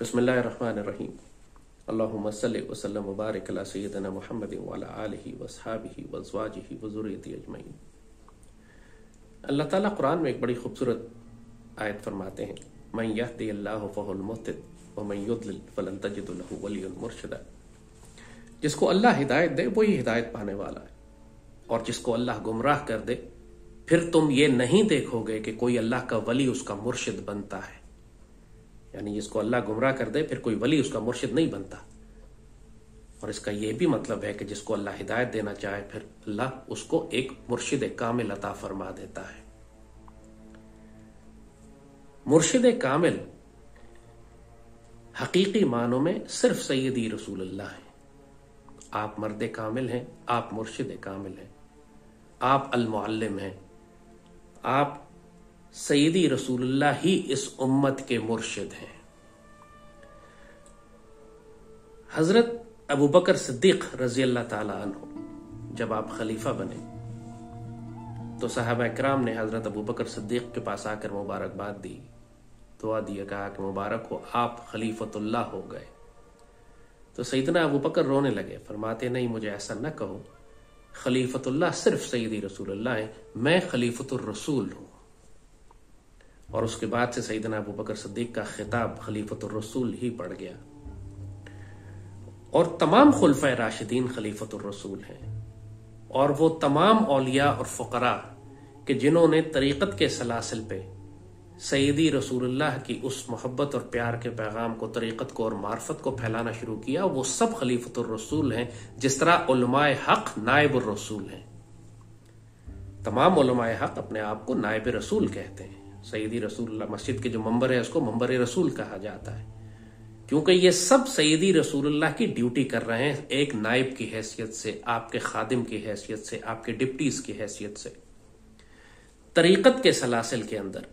बिस्मिल्लाहिर्रहमानिर्रहीम। अल्लाहुम्मा सल्लि व सल्लिम व बारिक अला सय्यिदिना मुहम्मद व अला आलिहि व अस्हाबिहि व अज़वाजिहि व ज़ुर्रिय्यतिहि अजमईन। अल्लाह ताला कुरान में एक बड़ी खूबसूरत आयत फरमाते हैं, मन यहदिहिल्लाहु फहुवल मुहतद व मन युद्लिल फलन तजिद लहु वलिय्यन मुर्शिदा। जिसको अल्लाह हिदायत दे वही हिदायत पाने वाला है, और जिसको अल्लाह गुमराह कर दे फिर तुम ये नहीं देखोगे कि कोई अल्लाह का वली उसका मुर्शिद बनता है। यानी जिसको अल्लाह गुमराह कर दे फिर कोई वली उसका मुर्शिद नहीं बनता। और इसका यह भी मतलब है कि जिसको अल्लाह हिदायत देना चाहे फिर अल्लाह उसको एक मुर्शिद कामिल अता फरमा देता है। मुर्शिद कामिल हकीकी मानों में सिर्फ सैयदी रसूलुल्लाह है। आप मर्द कामिल हैं, आप मुर्शिद कामिल हैं, आप अल मुअल्लिम हैं, आप सैयदी रसूलुल्लाह ही इस उम्मत के मुर्शिद हैं। हजरत अबू बकर सिद्दीक रजी अल्लाह ताला अन्हु जब आप खलीफा बने तो सहाबा इकराम ने हजरत अबू बकर सिद्दीक के पास आकर मुबारकबाद दी, दुआ दी, कहा कि मुबारक हो, आप खलीफतुल्लाह हो गए। तो सैयदना अबू बकर रोने लगे, फरमाते नहीं, मुझे ऐसा न कहो, खलीफतुल्लाह सिर्फ सैयदी रसूलुल्लाह है, मैं खलीफतुर रसूल हूं। और उसके बाद से सैयदना अबू बकर सिद्दीक का खिताब खलीफतुर रसूल ही पड़ गया। और तमाम खुलफाए राशिदीन खलीफतुर रसूल हैं, और वो तमाम औलिया और फुकरा कि जिन्होंने तरीक़त के सलासिल पे सैयदी रसूलुल्लाह की उस मोहब्बत और प्यार के पैगाम को, तरीक़त को और मार्फत को फैलाना शुरू किया, वो सब खलीफतुर रसूल हैं। जिस तरह उलमाए हक नायबुर रसूल हैं, तमाम उलमाए हक अपने आप को नायब रसूल कहते हैं। सैयदी रसूलुल्लाह मस्जिद के जो मंबर है उसको मंबर रसूल कहा जाता है, क्योंकि ये सब सैयदी रसूलुल्लाह की ड्यूटी कर रहे हैं, एक नायब की हैसियत से, आपके खादिम की हैसियत से, आपके डिप्टीज की हैसियत से, तरीक़त के सलासिल के अंदर।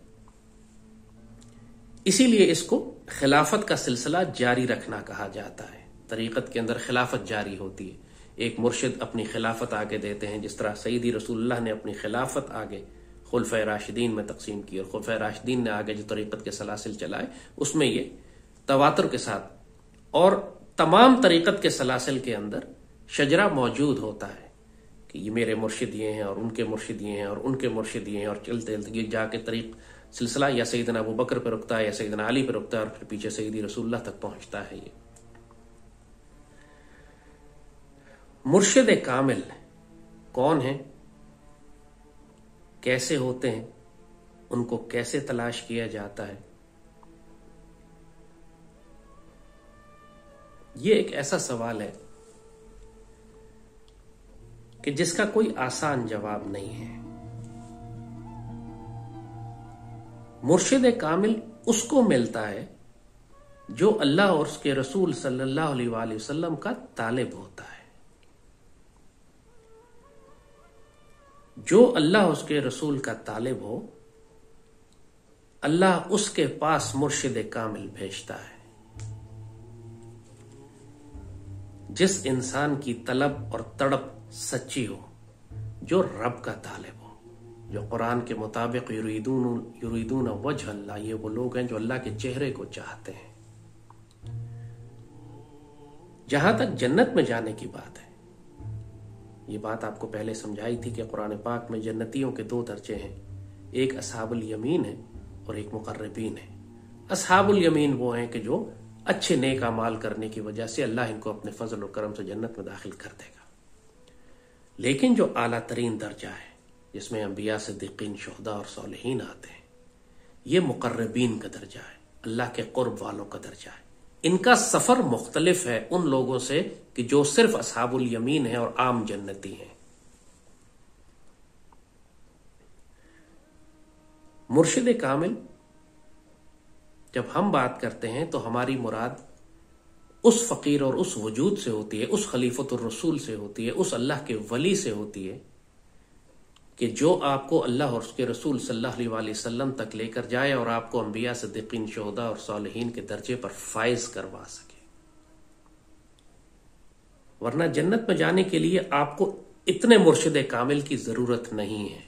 इसीलिए इसको खिलाफत का सिलसिला जारी रखना कहा जाता है। तरीक़त के अंदर खिलाफत जारी होती है, एक मुर्शिद अपनी खिलाफत आगे देते हैं। जिस तरह सैयदी रसूलुल्लाह ने अपनी खिलाफत आगे खुलफाए राशिदीन में तकसीम की, और खुलफाए राशिदीन ने आगे जो तरीक़त के सलासिल चलाए उसमें ये तवातुर के साथ और तमाम तरीक़त के सलासिल के अंदर शजरा मौजूद होता है कि ये मेरे मुर्शिद ये हैं और उनके मुर्शिद ये हैं और उनके मुर्शिद ये हैं, और चलते चलते जाके तरीक़ सिलसिला या सैयदना अबू बकर पर रुकता है या सैयदना अली पर रुकता है, और फिर पीछे सैयदी रसूलुल्लाह तक पहुंचता है। ये मुर्शिद कामिल कौन है, कैसे होते हैं, उनको कैसे तलाश किया जाता है, ये एक ऐसा सवाल है कि जिसका कोई आसान जवाब नहीं है। मुर्शिद कामिल उसको मिलता है जो अल्लाह और उसके रसूल सल्लल्लाहु अलैहि वसल्लम का तालिब होता है। जो अल्लाह उसके रसूल का तालिब हो, अल्लाह उसके पास मुर्शिद कामिल भेजता है। जिस इंसान की तलब और तड़प सच्ची हो, जो रब का तालिब हो, जो कुरान के मुताबिक युरीदून वजह अल्लाह, ये वो लोग हैं जो अल्लाह के चेहरे को चाहते हैं। जहां तक जन्नत में जाने की बात है, ये बात आपको पहले समझाई थी कि कुरान पाक में जन्नतियों के दो दर्जे हैं, एक असहाबुल यमीन है और एक मुकर्रबीन है। असहाबुल यमीन वो हैं कि जो अच्छे नेक अमाल करने की वजह से अल्लाह इनको अपने फजल और करम से जन्नत में दाखिल कर देगा। लेकिन जो आला तरीन दर्जा है, जिसमें अंबिया, सिद्दीकीन, शुहदा और सालिहीन आते हैं, ये मुकर्रबीन का दर्जा है, अल्लाह के कुर्ब वालों का दर्जा है। इनका सफर मुख्तलिफ है उन लोगों से कि जो सिर्फ असहाबुल यमीन है और आम जन्नती हैं। मुर्शिद कामिल जब हम बात करते हैं तो हमारी मुराद उस फकीर और उस वजूद से होती है, उस खलीफतुर रसूल से होती है, उस अल्लाह के वली से होती है कि जो आपको अल्लाह और उसके रसूल सल्लल्लाहु अलैहि वसल्लम तक लेकर जाए और आपको अंबिया, सिद्दीकीन, शुहदा और सालिहीन के दर्जे पर फाइज करवा सके। वरना जन्नत में जाने के लिए आपको इतने मुर्शिद कामिल की जरूरत नहीं है।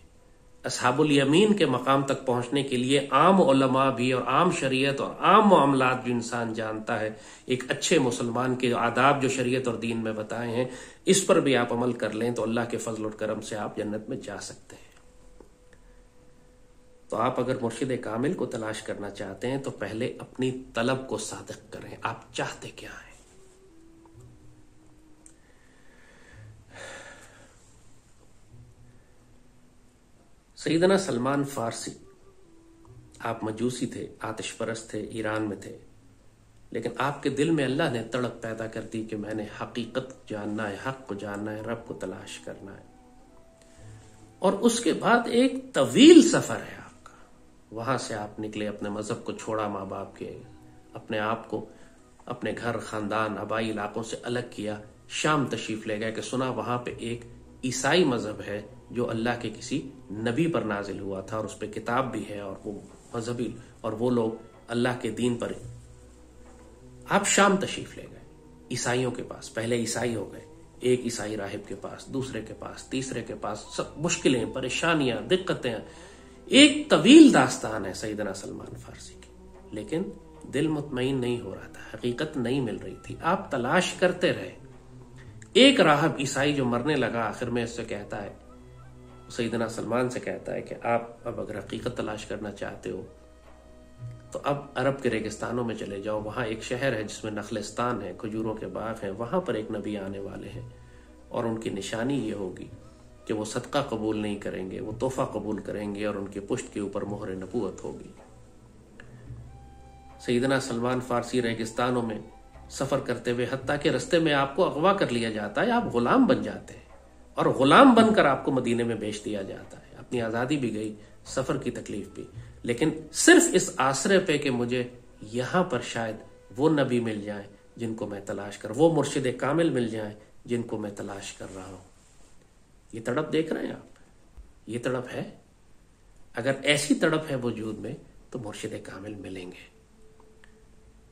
असहाबुल यमीन के मकाम तक पहुंचने के लिए आम उलमा भी और आम शरीयत और आम मामलात जो इंसान जानता है, एक अच्छे मुसलमान के आदाब जो शरीयत और दीन में बताए हैं, इस पर भी आप अमल कर लें तो अल्लाह के फजल और करम से आप जन्नत में जा सकते हैं। तो आप अगर मुर्शिद कामिल को तलाश करना चाहते हैं तो पहले अपनी तलब को सादिक करें, आप चाहते क्या हैं। सैयदना सलमान फारसी, आप मजूसी थे, आतिश परस्त थे, ईरान में थे, लेकिन आपके दिल में अल्लाह ने तड़प पैदा कर दी कि मैंने हकीकत जानना है, हक को जानना है, रब को तलाश करना है। और उसके बाद एक तवील सफर है आपका। वहां से आप निकले, अपने मजहब को छोड़ा, माँ बाप के, अपने आप को, अपने घर, खानदान, आबाई इलाकों से अलग किया, शाम तशरीफ ले गए कि सुना वहां पे एक ईसाई मजहब है जो अल्लाह के किसी नबी पर नाजिल हुआ था और उस पर किताब भी है और वो मजहबी और वो लोग अल्लाह के दीन पर। आप शाम तशरीफ ले गए ईसाइयों के पास, पहले ईसाई हो गए, एक ईसाई राहिब के पास, दूसरे के पास, तीसरे के पास, सब मुश्किलें, परेशानियां, दिक्कतें, एक तवील दास्तान है सैयदना सलमान फारसी की। लेकिन दिल मुतमईन नहीं हो रहा था, हकीकत नहीं मिल रही थी, आप तलाश करते रहे। एक राहब ईसाई जो मरने लगा, आखिर में इससे कहता है, सैयदना सलमान से कहता है कि आप अब अगर हकीकत तलाश करना चाहते हो तो अब अरब के रेगिस्तानों में चले जाओ। वहां एक शहर है जिसमें नखलिस्तान है, खजूरों के बाग हैं, वहां पर एक नबी आने वाले हैं और उनकी निशानी ये होगी कि वो सदका कबूल नहीं करेंगे, वो तोहफा कबूल करेंगे और उनके पुष्ट के ऊपर मोहर नबूवत होगी। सैयदना सलमान फारसी रेगिस्तानों में सफर करते हुए, हत्ता के रस्ते में आपको अगवा कर लिया जाता है, आप गुलाम बन जाते हैं और गुलाम बनकर आपको मदीने में बेच दिया जाता है। अपनी आजादी भी गई, सफर की तकलीफ भी, लेकिन सिर्फ इस आश्रय पे कि मुझे यहां पर शायद वो नबी मिल जाए जिनको मैं तलाश कर, वो मुर्शिद कामिल मिल जाए जिनको मैं तलाश कर रहा हूं। ये तड़प देख रहे हैं आप, ये तड़प है। अगर ऐसी तड़प है वजूद में तो मुर्शिद कामिल मिलेंगे।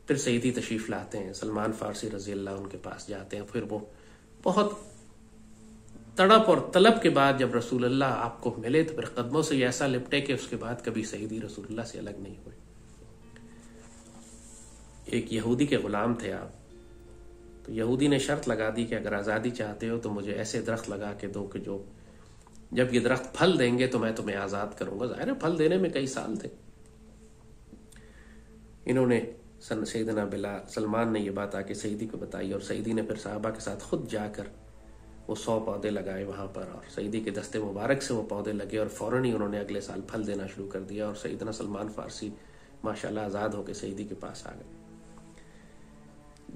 फिर सईदी तशरीफ लाते हैं, सलमान फारसी रजी अल्लाह उनके पास जाते हैं। फिर वो बहुत तड़प और तलब के बाद जब रसूलुल्लाह आपको मिले तो फिर कदमों से ऐसा लिपटे कि उसके बाद कभी सईदी रसूलुल्लाह से अलग नहीं हुए। एक यहूदी के गुलाम थे आप, तो यहूदी ने शर्त लगा दी कि अगर आज़ादी चाहते हो तो मुझे ऐसे दरख्त लगा के दो कि जो जब ये दरख्त फल देंगे तो मैं तुम्हें आज़ाद करूंगा। जाहिर है फल देने में कई साल थे। इन्होंने सैयदना बिलाल, सलमान ने यह बात आके सईदी को बताई और सईदी ने फिर साहबा के साथ खुद जाकर वो 100 पौधे लगाए वहां पर और सईदी के दस्ते मुबारक से वो पौधे लगे और फौरन ही उन्होंने अगले साल फल देना शुरू कर दिया और सैयदना सलमान फारसी माशाल्लाह आजाद होकर सईदी के पास आ गए।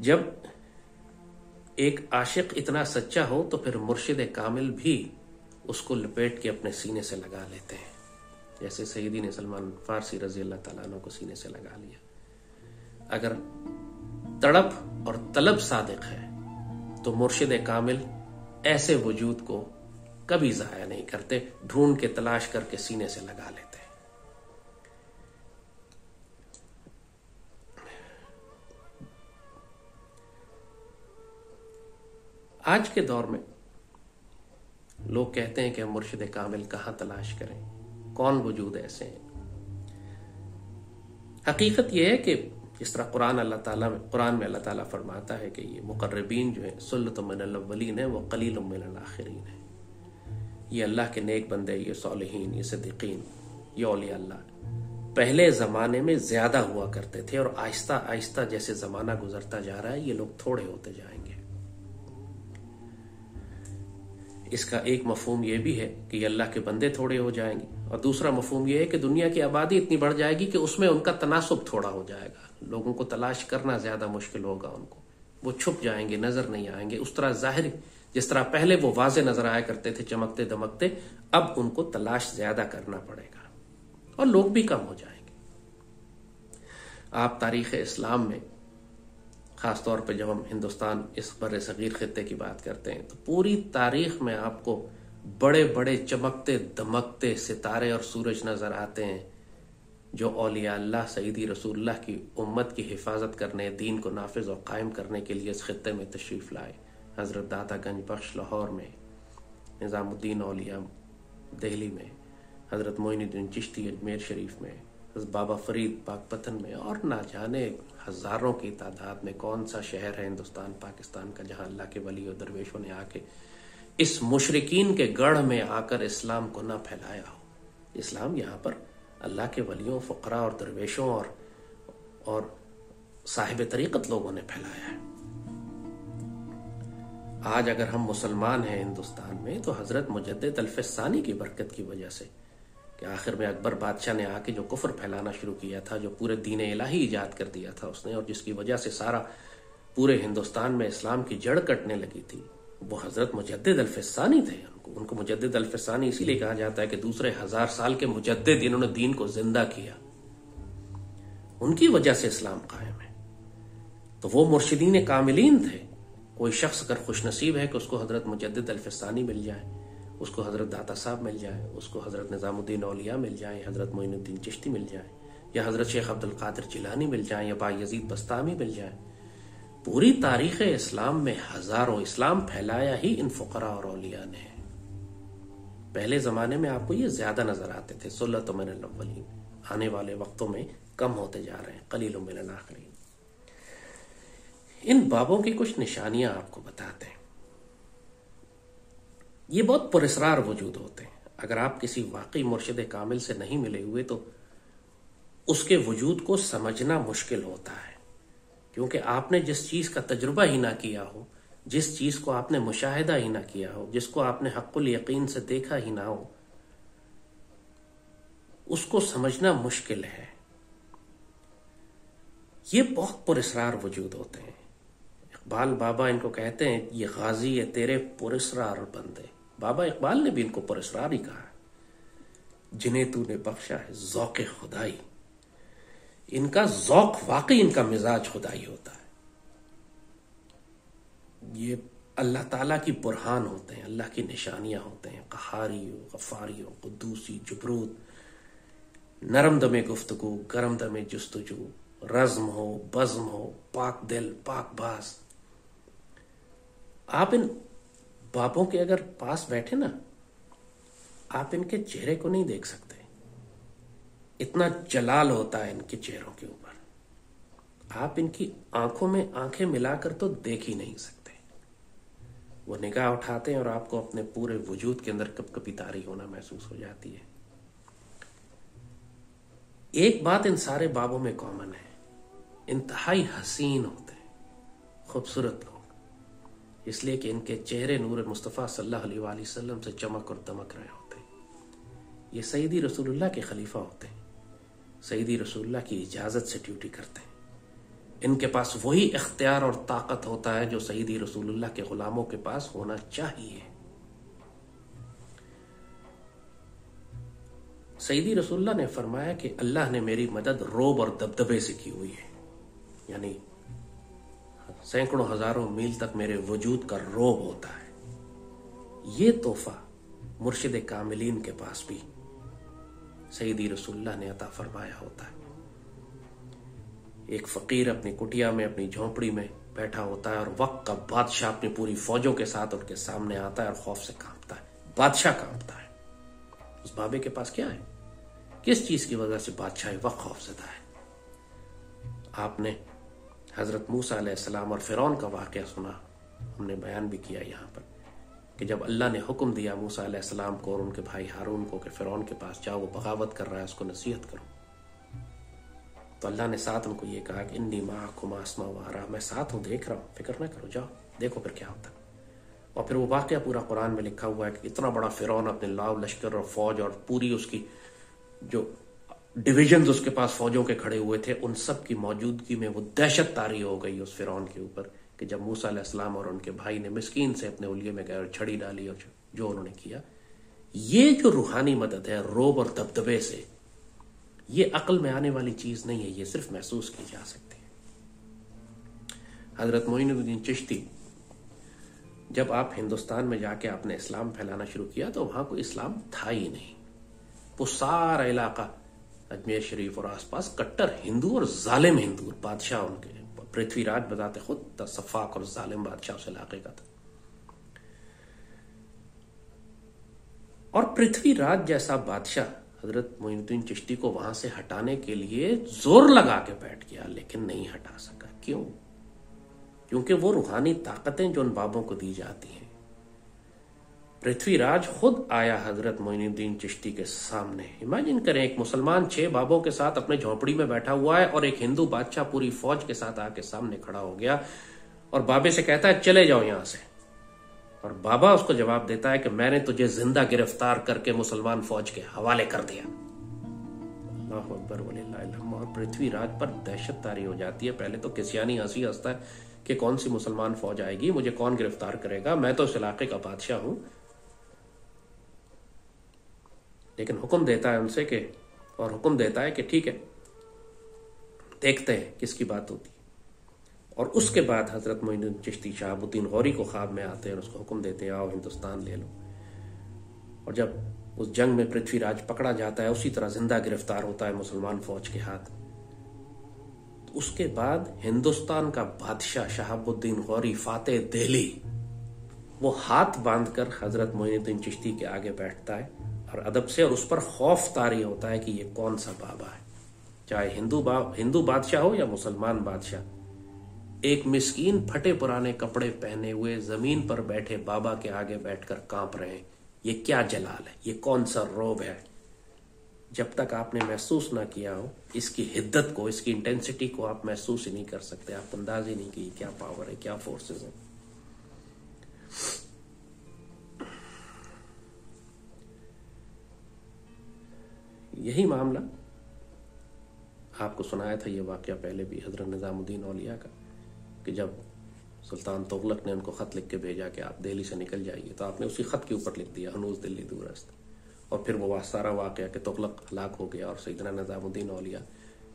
जब एक आशिक इतना सच्चा हो तो फिर मुर्शिद कामिल भी उसको लपेट के अपने सीने से लगा लेते हैं, जैसे सईदी ने सलमान फारसी रजी अल्लाह तआला अन्हु को सीने से लगा लिया। अगर तड़प और तलब सादिक है तो मुर्शिद कामिल ऐसे वजूद को कभी जाया नहीं करते, ढूंढ के तलाश करके सीने से लगा लेते हैं। आज के दौर में लोग कहते हैं कि हम मुर्शिद कामिल कहां तलाश करें, कौन वजूद ऐसे हैं। हकीकत यह है कि जिस तरह कुरान में अल्लाह ताला फरमाता है कि ये मुकर्रबीन जो है सुल्लतुम मिनल अव्वलीन है व कलीलुम मिनल आखिरीन है। ये अल्लाह के नेक बंदे, ये सालिहीन, ये सिद्दीकीन, ये औलिया अल्लाह पहले जमाने में ज्यादा हुआ करते थे और आहिस्ता आहिस्ता जैसे जमाना गुजरता जा रहा है ये लोग थोड़े होते जाएंगे। इसका एक मफहूम यह भी है कि ये अल्लाह के बंदे थोड़े हो जाएंगे और दूसरा मफहूम यह है कि दुनिया की आबादी इतनी बढ़ जाएगी कि उसमें उनका तनासुब थोड़ा हो जाएगा, लोगों को तलाश करना ज्यादा मुश्किल होगा उनको, वो छुप जाएंगे, नजर नहीं आएंगे उस तरह जाहिर जिस तरह पहले वो वाजे नजर आया करते थे चमकते दमकते, अब उनको तलाश ज्यादा करना पड़ेगा और लोग भी कम हो जाएंगे। आप तारीख इस्लाम में खासतौर पर जब हम हिंदुस्तान इस बड़े सगीर खित्ते की बात करते हैं तो पूरी तारीख में आपको बड़े बड़े चमकते दमकते सितारे और सूरज नजर आते हैं जो औलिया अल्लाह सईदी रसूलुल्लाह की उम्मत की हिफाजत करने, दीन को नाफिज और कायम करने के लिए इस खित्ते में तशरीफ लाए। हजरत दाता गंज बख्श लाहौर में, निजामुद्दीन औलिया दिल्ली में, हज़रत मोइनुद्दीन चिश्ती अजमेर शरीफ में, हज़रत बाबा फरीद पाकपतन में, और ना जाने हज़ारों की तादाद में कौन सा शहर है हिंदुस्तान पाकिस्तान का जहां अल्लाह के वली और दरवेशों ने आके इस मुशरिकीन के गढ़ में आकर इस्लाम को ना फैलाया हो। इस्लाम यहाँ पर अल्लाह के वलियों, फ़ुक़रा और दरवेशों और साहिब तरीक़त लोगों ने फैलाया है। आज अगर हम मुसलमान हैं हिंदुस्तान में तो हज़रत मुजद्दिद अल-फ़सानी की बरकत की वजह से, कि आखिर में अकबर बादशाह ने आके जो कुफ्र फैलाना शुरू किया था, जो पूरे दीन इलाही इजाद कर दिया था उसने, और जिसकी वजह से सारा पूरे हिंदुस्तान में इस्लाम की जड़ कटने लगी थी, वो हज़रत मुजद्दिद अल-फ़सानी थे। उनको मुजद्दिद अल-फ़सानी इसीलिए कहा जाता है कि दूसरे 1000 साल के मुजद्दिद, इन्होंने दीन को जिंदा किया, उनकी वजह से इस्लाम कायम है। तो वो मुर्शिदीन कामिलीन थे। कोई शख्स अगर खुशनसीब है कि उसको हज़रत मुजद्दिद अल-फ़सानी मिल जाए, उसको हज़रत दाता साहब मिल जाए, उसको हज़रत निज़ामुद्दीन औलिया मिल जाए, हज़रत मोइनुद्दीन चिश्ती मिल जाए, या हज़रत शेख अब्दुल कादिर जिलानी मिल जाए, या बायज़ीद बस्तामी मिल जाए। पूरी तारीख़ इस्लाम में हज़ारों, इस्लाम फैलाया ही इन फ़ुक़रा और औलिया ने। पहले ज़माने में आपको ये ज़्यादा नज़र आते थे, सुल्लतुम मिनल अव्वलीन। आने वाले वक्तों में कम होते जा रहे हैं, क़लीलुम मिनल आख़िरीन। इन बाबों की कुछ निशानियां आपको बताते हैं। ये बहुत पुरस्रार वजूद होते हैं। अगर आप किसी वाकई मुर्शिद कामिल से नहीं मिले हुए तो उसके वजूद को समझना मुश्किल होता है, क्योंकि आपने जिस चीज का तजुर्बा ही ना किया हो, जिस चीज को आपने मुशाहिदा ही ना किया हो, जिसको आपने हक़्क़ुल यकीन से देखा ही ना हो, उसको समझना मुश्किल है। ये बहुत पुरस्रार वजूद होते हैं। इकबाल बाबा इनको कहते हैं, ये गाजी है तेरे पुरस्रार बंदे। बाबा इकबाल ने भी इनको पुरस्रार ही कहा, जिन्हें तूने बख्शा है ज़ौक़ खुदाई। इनका ज़ौक़, वाकई इनका मिजाज खुदाई होता है। ये अल्लाह ताला की बुरहान होते हैं, अल्लाह की निशानियां होते हैं। क़हारी हो, ग़फ़ारी हो, क़ुद्दूसी, जुबरूत, नरम दमे गुफ्तगू, गरम दमे जुस्तजू, रज़्म हो, बज़्म हो, पाक दिल, पाक बास। आप इन बापों के अगर पास बैठे ना, आप इनके चेहरे को नहीं देख सकते, इतना जलाल होता है इनके चेहरों के ऊपर। आप इनकी आंखों में आंखें मिलाकर तो देख ही नहीं सकते। वो निगाह उठाते हैं और आपको अपने पूरे वजूद के अंदर कपकपी तारी होना महसूस हो जाती है। एक बात इन सारे बाबों में कॉमन है, इंतहाई हसीन होते हैं, खूबसूरत लोग, इसलिए कि इनके चेहरे नूर मुस्तफ़ा सल्लल्लाहु अलैहि वसल्लम से चमक और दमक रहे होते हैं। ये सईदी रसूलुल्लाह के खलीफा होते हैं, सईदी रसूलुल्लाह की इजाज़त से ड्यूटी करते हैं। इनके पास वही इख्तियार और ताकत होता है जो सईदी रसूलुल्लाह के गुलामों के पास होना चाहिए। सईदी रसूलुल्लाह ने फरमाया कि अल्लाह ने मेरी मदद रोब और दबदबे से की हुई है, यानी सैकड़ों हजारों मील तक मेरे वजूद का रोब होता है। ये तोहफा मुर्शिद कामिलीन के पास भी सईदी रसूलुल्लाह ने अता फरमाया होता है। एक फकीर अपनी कुटिया में, अपनी झोंपड़ी में बैठा होता है और वक्त का बादशाह अपनी पूरी फौजों के साथ उनके सामने आता है और खौफ से कांपता है। बादशाह कांपता है। उस बाबे के पास क्या है? किस चीज की वजह से बादशाह वक्त खौफज़दा है? आपने हजरत मूसा अलैहिस्सलाम और फिरौन का वाक़या सुना, हमने बयान भी किया यहाँ पर, कि जब अल्लाह ने हुक्म दिया मूसा अलैहिस्सलाम को और उनके भाई हारून को कि फिरौन के पास जाओ, वो बगावत कर रहा है, उसको नसीहत करो, तो अल्लाह ने साथ उनको ये कहा कि इन्नी माअकुम अस्मा व अरा, मैं साथ हूँ, देख रहा हूँ, फिक्र ना करो, जाओ देखो फिर क्या होता है। और फिर वो वाक़या पूरा कुरान में लिखा हुआ है कि इतना बड़ा फिरौन अपने लाव लश्कर और फौज और पूरी उसकी जो डिविजन्स उसके पास फौजों के खड़े हुए थे, उन सब की मौजूदगी में वो दहशत तारी हो गई उस फिरौन के ऊपर कि जब मूसा अलैहिस्सलाम और उनके भाई ने मिस्कीन से अपने उलिये में गए, छड़ी डाली और जो उन्होंने किया, ये जो रूहानी मदद है रोब और दबदबे से, ये अक्ल में आने वाली चीज नहीं है, ये सिर्फ महसूस की जा सकती है। हजरत मोइनुद्दीन चिश्ती, जब आप हिंदुस्तान में जाके आपने इस्लाम फैलाना शुरू किया तो वहां कोई इस्लाम था ही नहीं। वो सारा इलाका अजमेर शरीफ और आसपास कट्टर हिंदू और जालिम हिंदू, बादशाह उनके पृथ्वीराज बताते खुद सफाक और जालिम बादशाह उस इलाके का था। और पृथ्वीराज जैसा बादशाह हजरत मोइनुद्दीन चिश्ती को वहां से हटाने के लिए जोर लगा के बैठ गया, लेकिन नहीं हटा सका। क्यों? क्योंकि वो रूहानी ताकतें जो उन बाबों को दी जाती हैं। पृथ्वीराज खुद आया हजरत मोइनुद्दीन चिश्ती के सामने। इमेजिन करें, एक मुसलमान 6 बाबों के साथ अपने झोंपड़ी में बैठा हुआ है और एक हिंदू बादशाह पूरी फौज के साथ आके सामने खड़ा हो गया और बाबे से कहता है चले जाओ यहां से। और बाबा उसको जवाब देता है कि मैंने तुझे जिंदा गिरफ्तार करके मुसलमान फौज के हवाले कर दिया। अल्लाहु अकबर वलिल्लाहिल हम्द। और पृथ्वीराज पर दहशत तारी हो जाती है। पहले तो किसियानी हंसी हंसता है कि कौन सी मुसलमान फौज आएगी, मुझे कौन गिरफ्तार करेगा, मैं तो इस इलाके का बादशाह हूं। लेकिन हुक्म देता है उनसे कि, और हुक्म देता है कि ठीक है, देखते हैं किसकी बात होती। और उसके बाद हजरत मोइनुद्दीन चिश्ती शहाबुद्दीन गौरी को ख्वाब में आते हैं और उसको हुक्म देते हैं आओ हिंदुस्तान ले लो। और जब उस जंग में पृथ्वीराज पकड़ा जाता है, उसी तरह जिंदा गिरफ्तार होता है मुसलमान फौज के हाथ। तो उसके बाद हिंदुस्तान का बादशाह शहाबुद्दीन गौरी फातेह दिल्ली, वो हाथ बांधकर हजरत मोइनुद्दीन चिश्ती के आगे बैठता है और अदब से, और उस पर खौफ तारी होता है कि ये कौन सा बाबा है, चाहे हिंदू बादशाह हो या मुसलमान बादशाह। एक मिस्कीन फटे पुराने कपड़े पहने हुए जमीन पर बैठे बाबा के आगे बैठकर कांप रहे हैं। ये क्या जलाल है, ये कौन सा रोब है। जब तक आपने महसूस ना किया हो इसकी हिद्दत को, इसकी इंटेंसिटी को, आप महसूस ही नहीं कर सकते, आप अंदाज ही नहीं की क्या पावर है, क्या फोर्सेस हैं। यही मामला आपको सुनाया था, ये वाकया पहले भी हजरत निजामुद्दीन औलिया का, कि जब सुल्तान तुगलक ने उनको खत लिख के भेजा कि आप दिल्ली से निकल जाइए, तो आपने उसी खत के ऊपर लिख दिया हनूज दिल्ली दूरस्त। और फिर वो सारा वाकया कि तुगलक हलाक हो गया और सैयदना निजामुद्दीन औलिया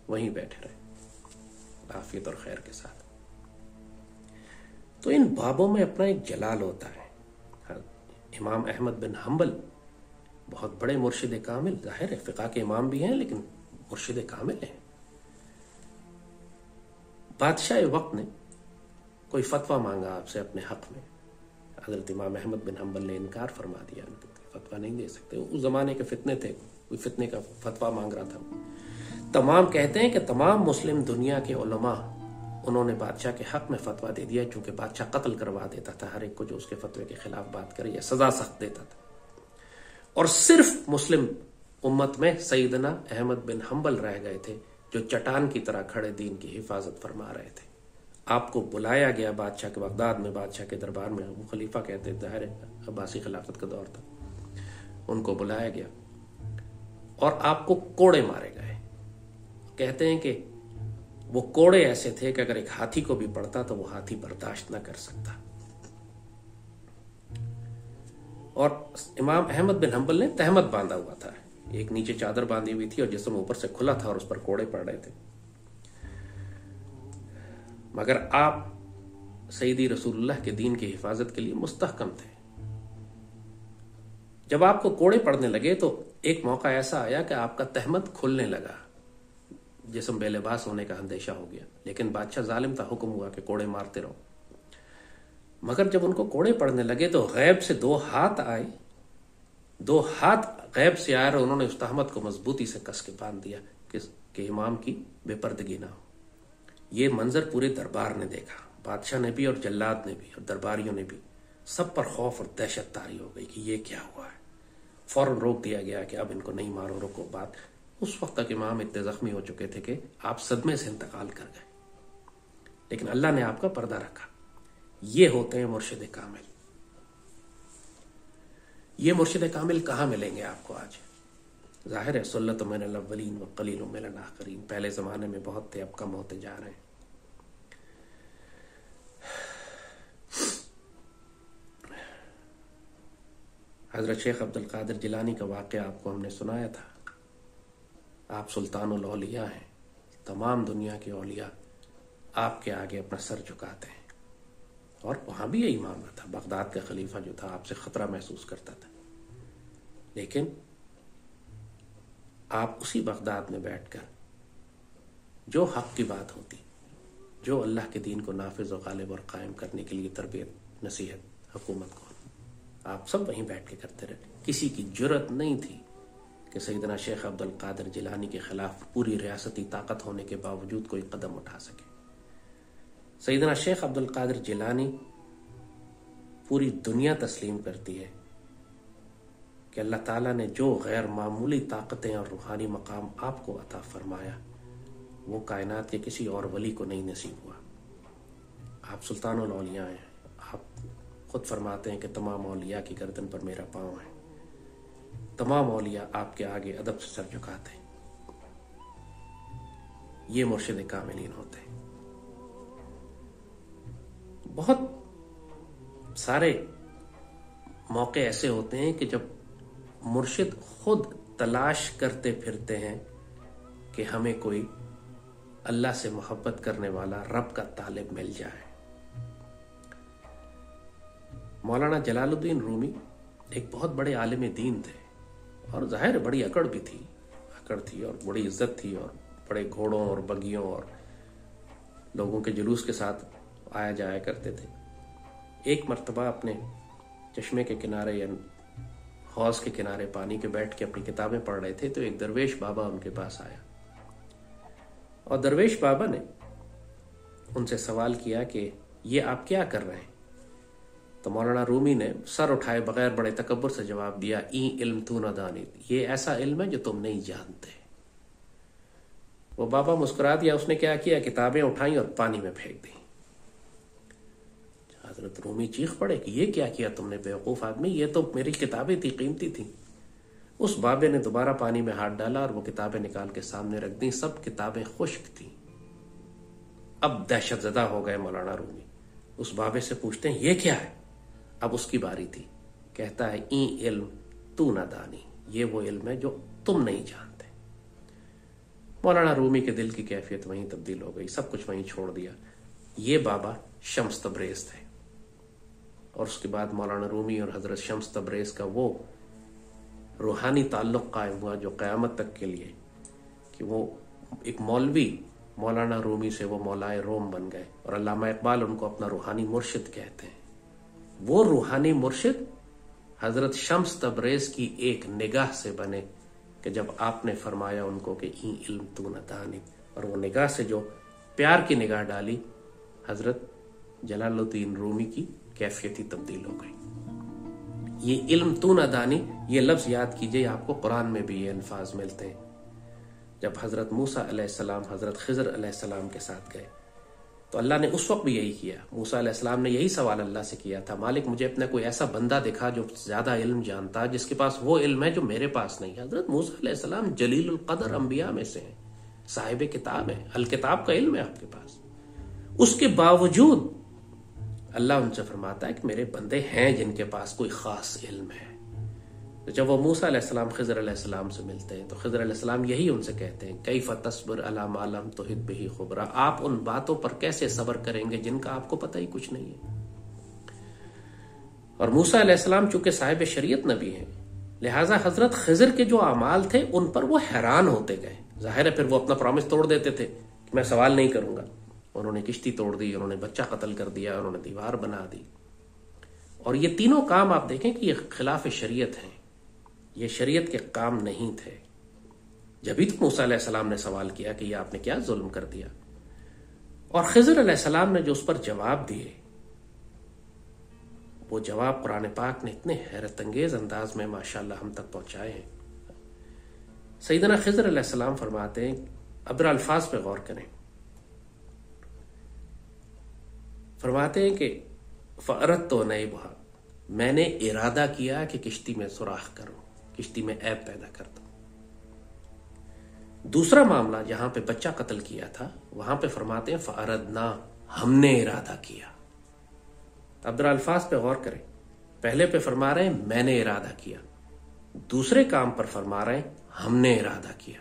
वहीं बैठे रहे आफियत और खैर के साथ। तो इन बाबों में अपना एक जलाल होता है। इमाम अहमद बिन हम्बल बहुत बड़े मुर्शिद कामिल, जाहिर है फ़िक़ह के इमाम भी हैं लेकिन मुर्शिद कामिल हैं। बादशाह वक्त ने कोई फतवा मांगा आपसे अपने हक में, हजरत इमाम अहमद बिन हम्बल ने इनकार फरमा दिया, फतवा नहीं दे सकते। उस जमाने के फितने थे, कोई फितने का फतवा मांग रहा था। तमाम कहते हैं कि तमाम मुस्लिम दुनिया के उलमा उन्होंने बादशाह के हक में फतवा दे दिया, क्योंकि बादशाह कत्ल करवा देता था हर एक को जो उसके फतवे के खिलाफ बात करे, या सजा सख्त देता था। और सिर्फ मुस्लिम उम्मत में सैयदना अहमद बिन हम्बल रह गए थे जो चट्टान की तरह खड़े दीन की हिफाजत फरमा रहे थे। आपको बुलाया गया बादशाह के, बगदाद में बादशाह के दरबार में, वो खलीफा कहते थे, जाहिर है अब्बासी खिलाफत का दौर था, उनको बुलाया गया और आपको कोड़े मारे गए। कहते हैं कि वो कोड़े ऐसे थे कि अगर एक हाथी को भी पड़ता तो वो हाथी बर्दाश्त न कर सकता। और इमाम अहमद बिन हम्बल ने तहमत बांधा हुआ था, एक नीचे चादर बांधी हुई थी और जिस्म ऊपर से खुला था और उस पर कोड़े पड़ रहे थे। मगर आप सईदी रसूलुल्लाह के दीन की हिफाजत के लिए मुस्तहकम थे। जब आपको कोड़े पड़ने लगे तो एक मौका ऐसा आया कि आपका तहमत खुलने लगा, जिस्म बेलिबास होने का अंदेशा हो गया। लेकिन बादशाह जालिम था, हुक्म हुआ कि कोड़े मारते रहो। मगर जब उनको कोड़े पड़ने लगे तो गैब से 2 हाथ आए, 2 हाथ गैब से आए और उन्होंने उस तहमत को मजबूती से कस के बांध दिया कि इमाम की बेपर्दगी ना हो। ये मंजर पूरे दरबार ने देखा, बादशाह ने भी और जल्लाद ने भी और दरबारियों ने भी, सब पर खौफ और दहशत तारी हो गई कि ये क्या हुआ है। फौरन रोक दिया गया कि अब इनको नहीं मारो, रुको बात। उस वक्त तक इमाम इतने जख्मी हो चुके थे कि आप सदमे से इंतकाल कर गए, लेकिन अल्लाह ने आपका पर्दा रखा। ये होते हैं मुर्शिद कामिल। ये मुर्शिद कामिल कहाँ मिलेंगे आपको आज? जाहिर है सुल्लत मिनल अव्वलीन व कलील मिनल आखिरीन, पहले जमाने में बहुत थे, अब कम होते जा रहे हैं। हजरत शेख अब्दुल कादिर जिलानी का वाक़या आपको हमने सुनाया था। आप सुल्तानुल औलिया हैं, तमाम दुनिया के औलिया आपके आगे अपना सर झुकाते हैं। और वहां भी यही मामला था, बगदाद का खलीफा जो था आपसे खतरा महसूस करता था, लेकिन आप उसी बगदाद में बैठकर जो हक की बात होती, जो अल्लाह के दीन को नाफिज और गालिब और कायम करने के लिए तरबियत, नसीहत हुकूमत को, आप सब वहीं बैठ के करते रहे। किसी की जुर्रत नहीं थी कि सैयदना शेख अब्दुल कादिर जिलानी के खिलाफ पूरी रियासती ताकत होने के बावजूद कोई कदम उठा सके। सैयदना शेख अब्दुल कादिर जिलानी पूरी दुनिया तस्लीम करती है कि अल्लाह ताला ने जो गैर मामूली ताकतें और रूहानी मकाम आपको अता फरमाया वो कायनात के किसी और वली को नहीं नसीब हुआ। आप सुल्तानुल औलिया हैं। आप खुद फरमाते हैं कि तमाम औलिया की गर्दन पर मेरा पाँव है। तमाम औलिया आपके आगे अदब से सर झुकाते हैं। ये मुर्शिद कामिलीन होते हैं। बहुत सारे मौके ऐसे होते हैं कि जब मुर्शिद खुद तलाश करते फिरते हैं कि हमें कोई अल्लाह से मोहब्बत करने वाला रब का तालिब मिल जाए। मौलाना जलालुद्दीन रूमी एक बहुत बड़े आलिम दीन थे और जाहिर बड़ी अकड़ भी थी, अकड़ थी और बड़ी इज्जत थी और बड़े घोड़ों और बगियों और लोगों के जुलूस के साथ आया जाया करते थे। एक मर्तबा अपने चश्मे के किनारे या हौज के किनारे पानी के बैठ के अपनी किताबें पढ़ रहे थे तो एक दरवेश बाबा उनके पास आया और दरवेश बाबा ने उनसे सवाल किया कि ये आप क्या कर रहे हैं। तो मौलाना रूमी ने सर उठाए बगैर बड़े तकब्बुर से जवाब दिया, ई इल्म तू न दानित, ये ऐसा इल्म है जो तुम नहीं जानते। वो बाबा मुस्कुरा दिया। उसने क्या किया, किताबें उठाई और पानी में फेंक दी। हजरत रूमी चीख पड़े कि ये क्या किया तुमने बेवकूफ आदमी, ये तो मेरी किताबें थी, कीमती थी। उस बाबे ने दोबारा पानी में हाथ डाला और वो किताबें निकाल के सामने रख दी। सब किताबें खुश्क थी। अब दहशतजदा हो गए मौलाना रूमी। उस बाबे से पूछते हैं ये क्या है। अब उसकी बारी थी। कहता है ई इल्म तू ना दानी, ये वो इल्म है जो तुम नहीं जानते। मौलाना रूमी के दिल की कैफियत वहीं तब्दील हो गई। सब कुछ वहीं छोड़ दिया। ये बाबा शम्स तब्रेज थे और उसके बाद मौलाना रूमी और हजरत शम्स तब्रेज का वो रूहानी ताल्लुक कायम हुआ जो क़यामत तक के लिए, कि वो एक मौलवी मौलाना रूमी से वो मौलाए रोम बन गए और अल्लामा इकबाल उनको अपना रूहानी मुर्शिद कहते हैं। वो रूहानी मुर्शिद हजरत शम्स तब्रेज की एक निगाह से बने कि जब आपने फरमाया उनको कि ई इल्म तू न दानी, और वो निगाह से जो प्यार की निगाह डाली, हजरत जलालुद्दीन रूमी की कैफियत ही तब्दील हो गई। ये इल्म तू न दानी, ये लफ्ज याद कीजिए, आपको कुरान में भी ये अल्फाज मिलते हैं। जब हजरत मूसा अलैहिस्सलाम हजरत खिज़र अलैहिस्सलाम के साथ गए तो अल्लाह ने उस वक्त भी यही किया। मूसा अलैहिस्सलाम ने यही सवाल अल्लाह से किया था, मालिक मुझे अपना कोई ऐसा बंदा दिखा जो ज्यादा इल्म जानता, जिसके पास वो इल्म है जो मेरे पास नहीं है। हजरत मूसा अलैहिस्सलाम जलीलुल कदर अंबिया में से हैं, साहिब किताब है, अल किताब का इल्म है आपके पास। उसके बावजूद अल्लाह उनसे फरमाता है कि मेरे बंदे हैं जिनके पास कोई खास इल्म है। तो जब वो मूसा अलैहिस्सलाम खिज़र अलैहिस्सलाम से मिलते हैं तो खिज़र अलैहिस्सलाम यही उनसे कहते हैं, कैफ़ तस्बिर अला मा लम तुहित बिही खुबरा, आप उन बातों पर कैसे सब्र करेंगे जिनका आपको पता ही कुछ नहीं है। और मूसा अलैहिस्सलाम चूंकि साहिब शरीयत नबी हैं, लिहाजा हजरत खिज़र के जो अमाल थे उन पर वो हैरान होते गए। जाहिर है फिर वो अपना प्रॉमिस तोड़ देते थे कि मैं सवाल नहीं करूंगा। उन्होंने किश्ती तोड़ दी, उन्होंने बच्चा कत्ल कर दिया, उन्होंने दीवार बना दी। और ये तीनों काम आप देखें कि ये खिलाफ शरीयत हैं, ये शरीयत के काम नहीं थे। जब भी तो मूसा अलैहिस्सलाम ने सवाल किया कि ये आपने क्या जुल्म कर दिया, और खिज़र अलैहिस्सलाम ने जो उस पर जवाब दिए, वो जवाब कुरान पाक ने इतने हैरत अंगेज अंदाज में माशाअल्लाह हम तक पहुंचाए हैं। सैयदना खिज़र अलैहिस्सलाम फरमाते हैं, अब अल्फाज पे गौर करें, फरमाते हैं कि फ़अरत तो नए बहा, मैंने इरादा किया कि किश्ती में सुराख करूं, किश्ती में ऐब पैदा कर दूं। दूसरा मामला जहां पे बच्चा कत्ल किया था, वहां पे फरमाते हैं फ़अरदना, हमने इरादा किया। अब अल्फाज पे गौर करें, पहले पे फरमा रहे हैं मैंने इरादा किया, दूसरे काम पर फरमा रहे हैं हमने इरादा किया।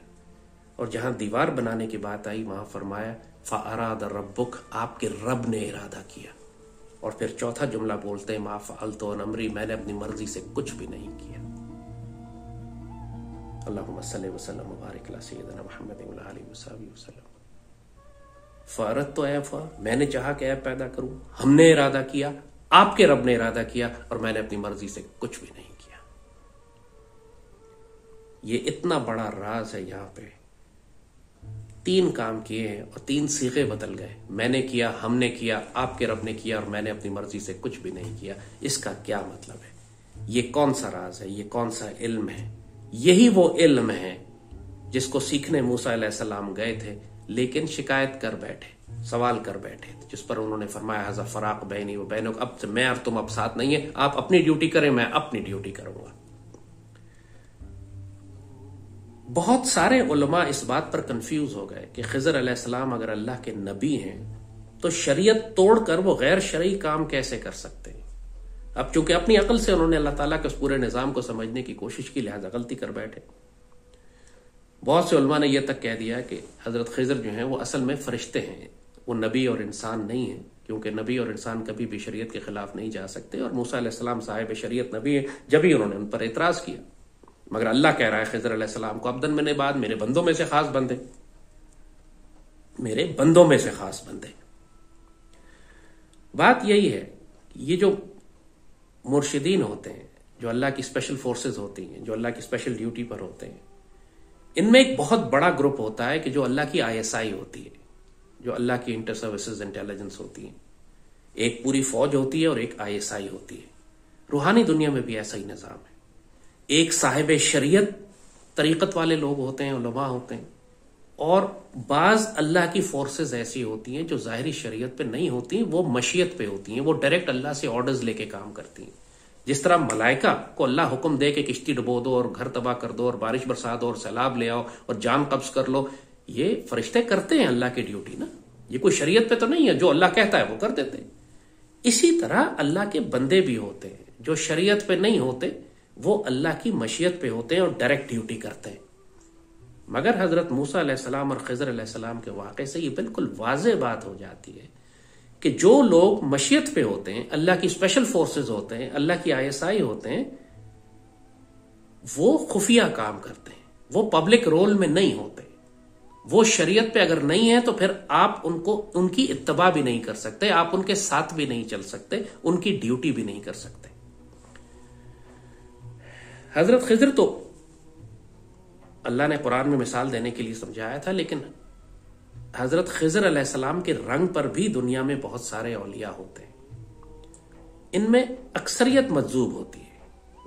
और जहां दीवार बनाने की बात आई वहां फरमाया फ़अराद रब्बुक, आपके रब ने इरादा किया। और फिर चौथा जुमला बोलते हैं मा फ़अलतु अन अमरी, मैंने अपनी मर्जी से कुछ भी नहीं किया। अल्लाहुम्मा सल्लि व सल्लिम व बारिक अला सय्यिदिना मुहम्मद व अला आलिहि व सहाबिहि वसल्लम। फ़अरदतु ऐफ़ा, मैंने चाहा कि ऐब पैदा करूं, हमने इरादा किया, आपके रब ने इरादा किया, और मैंने अपनी मर्जी से कुछ भी नहीं किया। ये इतना बड़ा राज है। यहां पे 3 काम किए हैं और 3 सीगे बदल गए। मैंने किया, हमने किया, आपके रब ने किया और मैंने अपनी मर्जी से कुछ भी नहीं किया। इसका क्या मतलब है? ये कौन सा राज है? ये कौन सा इल्म है? यही वो इल्म है जिसको सीखने मूसा अलैहिस्सलाम गए थे, लेकिन शिकायत कर बैठे, सवाल कर बैठे, जिस पर उन्होंने फरमाया हज़ा फराक बैनी व बैनुक, अब मैं और तुम अब साथ नहीं है, आप अपनी ड्यूटी करें, मैं अपनी ड्यूटी करूंगा। बहुत सारे उलमा इस बात पर कंफ्यूज हो गए कि खिज़र अलैहिस्सलाम अगर अल्लाह के नबी हैं तो शरीयत तोड़कर वो गैर शरई काम कैसे कर सकते हैं? अब चूंकि अपनी अकल से उन्होंने अल्लाह ताला के उस पूरे निजाम को समझने की कोशिश की, लिहाजा गलती कर बैठे। बहुत से उलमा ने यह तक कह दिया कि हजरत खिज़र जो हैं वो असल में फरिश्ते हैं, वो नबी और इंसान नहीं है, क्योंकि नबी और इंसान कभी भी शरीयत के खिलाफ नहीं जा सकते। और मूसा अलैहिस्सलाम साहिब शरीयत नबी है, जब ही उन्होंने उन पर एतराज किया। मगर अल्लाह कह रहा है खिज़र अलैहिस्सलाम को, अब्दन मिन इबाद, मेरे बंदों में से खास बंदे, मेरे बंदों में से खास बंदे। बात यही है कि ये जो मुर्शिदीन होते हैं, जो अल्लाह की स्पेशल फोर्सेज होती हैं, जो अल्लाह की स्पेशल ड्यूटी पर होते हैं, इनमें एक बहुत बड़ा ग्रुप होता है कि जो अल्लाह की ISI होती है, जो अल्लाह की इंटर सर्विसेज इंटेलिजेंस होती है। एक पूरी फौज होती है और एक ISI होती है। रूहानी दुनिया में भी ऐसा ही निजाम है। एक साहिब शरीयत तरीकत वाले लोग होते हैं, उलमा होते हैं, और बाज अल्लाह की फोर्सेज ऐसी होती हैं जो ज़ाहिरी शरीयत पे नहीं होती, वो मशीयत पे होती हैं, वो डायरेक्ट अल्लाह से ऑर्डर्स लेके काम करती हैं। जिस तरह मलाइका को अल्लाह हुक्म दे के किश्ती डुबो दो और घर तबाह कर दो और बारिश बरसा दो और सैलाब ले आओ और जान कब्ज कर लो, ये फरिश्ते करते हैं अल्लाह की ड्यूटी ना। ये कोई शरीयत पे तो नहीं है, जो अल्लाह कहता है वो कर देते हैं। इसी तरह अल्लाह के बंदे भी होते हैं जो शरीयत पे नहीं होते, वो अल्लाह की मशीयत पे होते हैं और डायरेक्ट ड्यूटी करते हैं। मगर हजरत मूसा अलैहिस्सलाम और खिज़र अलैहिस्सलाम के वाक़े से ये बिल्कुल वाज़ेह बात हो जाती है कि जो लोग मशीयत पे होते हैं, अल्लाह की स्पेशल फोर्सेज होते हैं, अल्लाह की ISI होते हैं, वो खुफिया काम करते हैं, वो पब्लिक रोल में नहीं होते। वो शरीयत पे अगर नहीं है तो फिर आप उनको, उनकी इत्तबा भी नहीं कर सकते, आप उनके साथ भी नहीं चल सकते, उनकी ड्यूटी भी नहीं कर सकते। हजरत खिज़र तो अल्लाह ने कुरान में मिसाल देने के लिए समझाया था, लेकिन हजरत खिज़र अलैहिस्सलाम के रंग पर भी दुनिया में बहुत सारे औलिया होते हैं। इनमें अक्सरियत मजजूब होती है।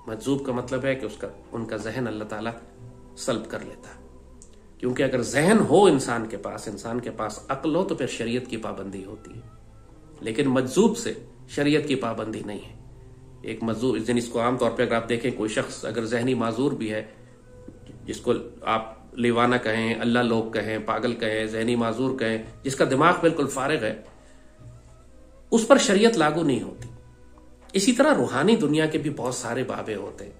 मजजूब का मतलब है कि उनका जहन अल्लाह ताला सल्ब कर लेता है, क्योंकि अगर जहन हो इंसान के पास अक्ल हो, तो फिर शरीयत की पाबंदी होती है। लेकिन मजजूब से शरीयत की पाबंदी नहीं है। एक मजजूब, जिसको आमतौर पर अगर आप देखें, कोई शख्स अगर जहनी माजूर भी है, जिसको आप लेवाना कहें, अल्लाह लोग कहें, पागल कहें, जहनी माजूर कहें, जिसका दिमाग बिल्कुल फारिग है, उस पर शरीयत लागू नहीं होती। इसी तरह रूहानी दुनिया के भी बहुत सारे बाबे होते हैं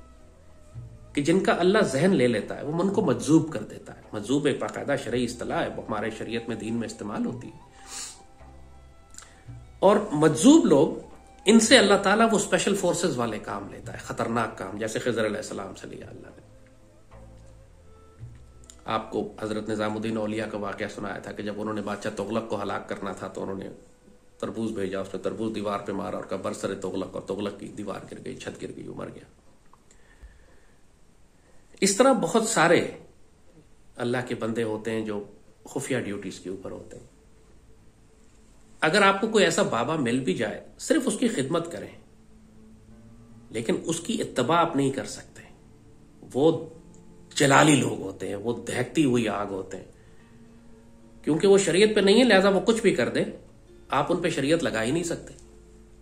कि जिनका अल्लाह जहन ले लेता है, वो मन को मजजूब कर देता है। मजजूब एक बाकायदा शरई इस्तिलाह है, हमारे शरीयत में, दीन में इस्तेमाल होती है। और मजजूब लोग, इनसे अल्लाह ताला वो स्पेशल फोर्सेस वाले काम लेता है, खतरनाक काम, जैसे खिज़र अलैहिस्सलाम से लिया अल्लाह ने। आपको हजरत निजामुद्दीन औलिया का वाकया सुनाया था कि जब उन्होंने बादशाह तुगलक को हलाक करना था तो उन्होंने तरबूज भेजा, उसने तरबूज दीवार पे मारा और कहा बरसरे तुगलक, और तुगलक की दीवार गिर गई, छत गिर गई, वो मर गया। इस तरह बहुत सारे अल्लाह के बंदे होते हैं जो खुफिया ड्यूटीज के ऊपर होते हैं। अगर आपको कोई ऐसा बाबा मिल भी जाए, सिर्फ उसकी खिदमत करें, लेकिन उसकी इत्तबा आप नहीं कर सकते। वो जलाली लोग होते हैं, वो दहकती हुई आग होते हैं, क्योंकि वो शरीयत पे नहीं है, लिहाजा वो कुछ भी कर दे, आप उन पे शरीयत लगा ही नहीं सकते।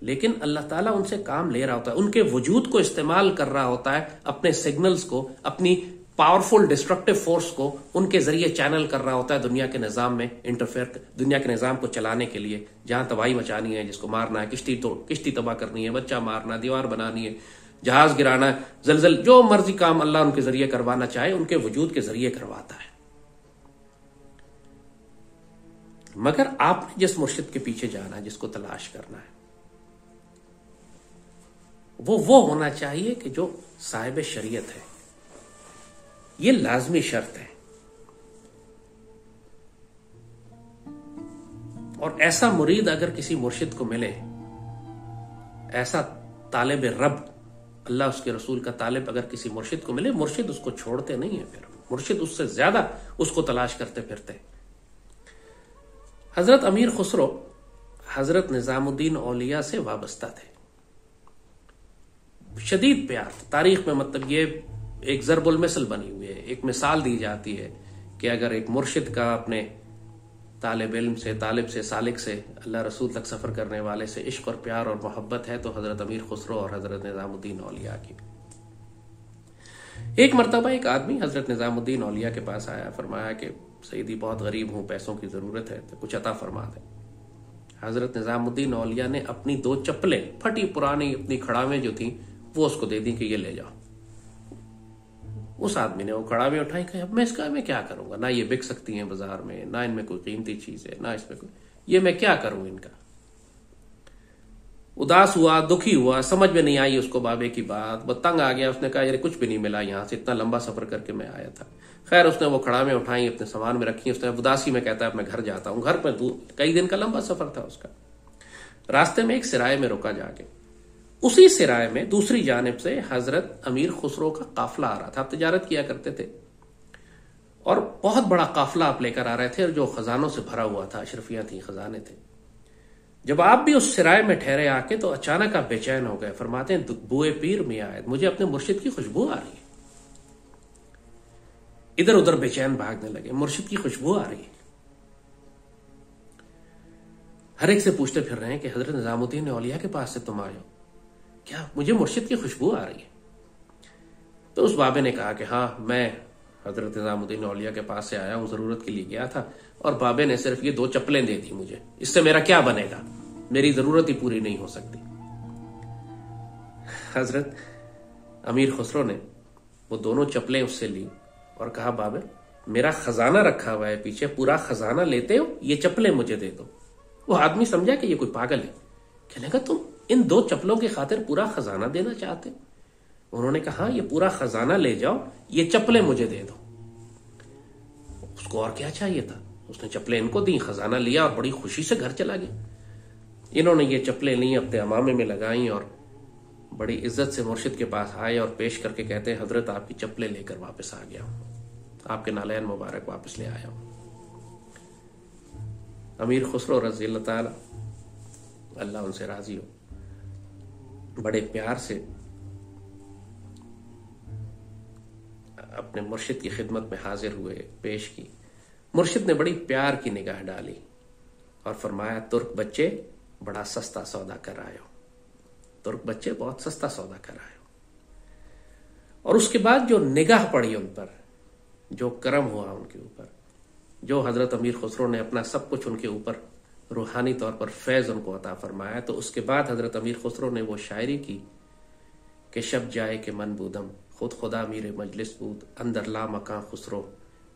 लेकिन अल्लाह ताला उनसे काम ले रहा होता है, उनके वजूद को इस्तेमाल कर रहा होता है, अपने सिग्नल्स को, अपनी पावरफुल डिस्ट्रक्टिव फोर्स को उनके जरिए चैनल कर रहा होता है दुनिया के निजाम में इंटरफेयर, दुनिया के निजाम को चलाने के लिए। जहां तबाही मचानी है, जिसको मारना है, किश्ती तबाह करनी है, बच्चा मारना, दीवार बनानी है, जहाज गिराना, जलजल, जो मर्जी काम अल्लाह उनके जरिए करवाना चाहे, उनके वजूद के जरिए करवाता है। मगर आपने जिस मुर्शिद के पीछे जाना है, जिसको तलाश करना है, वो होना चाहिए कि जो साहिब शरीयत है। ये लाजमी शर्त है। और ऐसा मुरीद अगर किसी मुर्शिद को मिले, ऐसा तालिब रब अल्लाह उसके रसूल का तालिब अगर किसी मुर्शिद को मिले, मुर्शिद उसको छोड़ते नहीं है, फिर मुर्शिद उससे ज्यादा उसको तलाश करते फिरते। हजरत अमीर खुसरो हजरत निजामुद्दीन औलिया से वाबस्ता थे, शदीद प्यार। तारीख में मतलब ये एक ज़रबुल मिसल बनी हुई है, एक मिसाल दी जाती है कि अगर एक मुर्शिद का अपने तालिब इल्म से, तालिब से, सालिक से, अल्लाह रसूल तक सफर करने वाले से इश्क और प्यार और मोहब्बत है तो हजरत अमीर खुसरो और हजरत निजामुद्दीन औलिया की। एक मरतबा एक आदमी हजरत निजामुद्दीन औलिया के पास आया, फरमाया कि सईदी बहुत गरीब हूं, पैसों की जरूरत है तो कुछ अता फरमा दे। हजरत निजामुद्दीन औलिया ने अपनी 2 चप्पलें फटी पुरानी अपनी खड़ावें जो थी वो उसको दे दी कि ये ले जाओ। उस आदमी ने वो कड़ावे उठाई, कहा अब मैं इसका मैं क्या करूंगा, ना ये बिक सकती हैं बाजार में, ना इनमें कोई कीमती चीज है, ना इसमें कोई, ये मैं क्या करूं इनका। उदास हुआ, दुखी हुआ, समझ में नहीं आई उसको बाबे की बात, वो तंग आ गया। उसने कहा यार कुछ भी नहीं मिला, यहां से इतना लंबा सफर करके मैं आया था। खैर उसने वो खड़ावें उठाई, अपने सामान में रखी, उसने उदासी में कहता है मैं घर जाता हूं। घर पर कई दिन का लंबा सफर था उसका। रास्ते में एक सिराए में रुका जाके, उसी सिराए में दूसरी जानिब से हजरत अमीर खुसरो का काफला आ रहा था। आप तिजारत किया करते थे और बहुत बड़ा काफला आप लेकर आ रहे थे और जो खजानों से भरा हुआ था, अशरफियां थी, खजाने थे। जब आप भी उस सिराए में ठहरे आके तो अचानक आप बेचैन हो गए। फरमाते हैं बुए पीर में आयत, मुझे अपने मुर्शिद की खुशबू आ रही है। इधर उधर बेचैन भागने लगे, मुर्शिद की खुशबू आ रही है। हर एक से पूछते फिर रहे हैं कि हजरत निजामुद्दीन औलिया के पास से तुम आए हो क्या, मुझे मुर्शिद की खुशबू आ रही है। तो उस बाबे ने कहा कि हाँ मैं हजरत निजामुद्दीन औलिया के पास से आया हूं, जरूरत के लिए गया था और बाबे ने सिर्फ ये 2 चप्पलें दे दी मुझे, इससे मेरा क्या बनेगा, मेरी जरूरत ही पूरी नहीं हो सकती। हजरत अमीर खुसरो ने वो दोनों चप्पलें उससे ली और कहा बाबे मेरा खजाना रखा हुआ है पीछे, पूरा खजाना लेते हो, ये चप्पलें मुझे दे दो। वो आदमी समझा कि ये कोई पागल है, कहने लगा तुम इन 2 चप्पलों की खातिर पूरा खजाना देना चाहते। उन्होंने कहा हाँ ये पूरा खजाना ले जाओ, ये चप्पलें मुझे दे दो। उसको और क्या चाहिए था, उसने चप्पलें इनको दी, खजाना लिया और बड़ी खुशी से घर चला गया। इन्होंने ये चप्पलें ली, अपने अमामे में लगाई और बड़ी इज्जत से मुर्शिद के पास आए और पेश करके कहते हैं हजरत आपकी चप्पलें लेकर वापस आ गया हूं, आपके नालैन मुबारक वापस ले आया हूं। अमीर खुसरो रज़ी अल्लाह ताला, अल्लाह उनसे राजी हो, बड़े प्यार से अपने मुर्शिद की खिदमत में हाजिर हुए, पेश की। मुर्शिद ने बड़ी प्यार की निगाह डाली और फरमाया तुर्क बच्चे बड़ा सस्ता सौदा कर आए हो, तुर्क बच्चे बहुत सस्ता सौदा कर आए हो। और उसके बाद जो निगाह पड़ी उन पर, जो करम हुआ उनके ऊपर, जो हजरत अमीर खुसरो ने अपना सब कुछ उनके ऊपर रूहानी तौर पर फैज उनको अता फरमाया, तो उसके बाद हजरत अमीर खुसरो ने वो शायरी की कि शब जाए के मन बूदम, खुद खुदा मीरे मजलिस बूद, अंदर ला मकां खुसरो,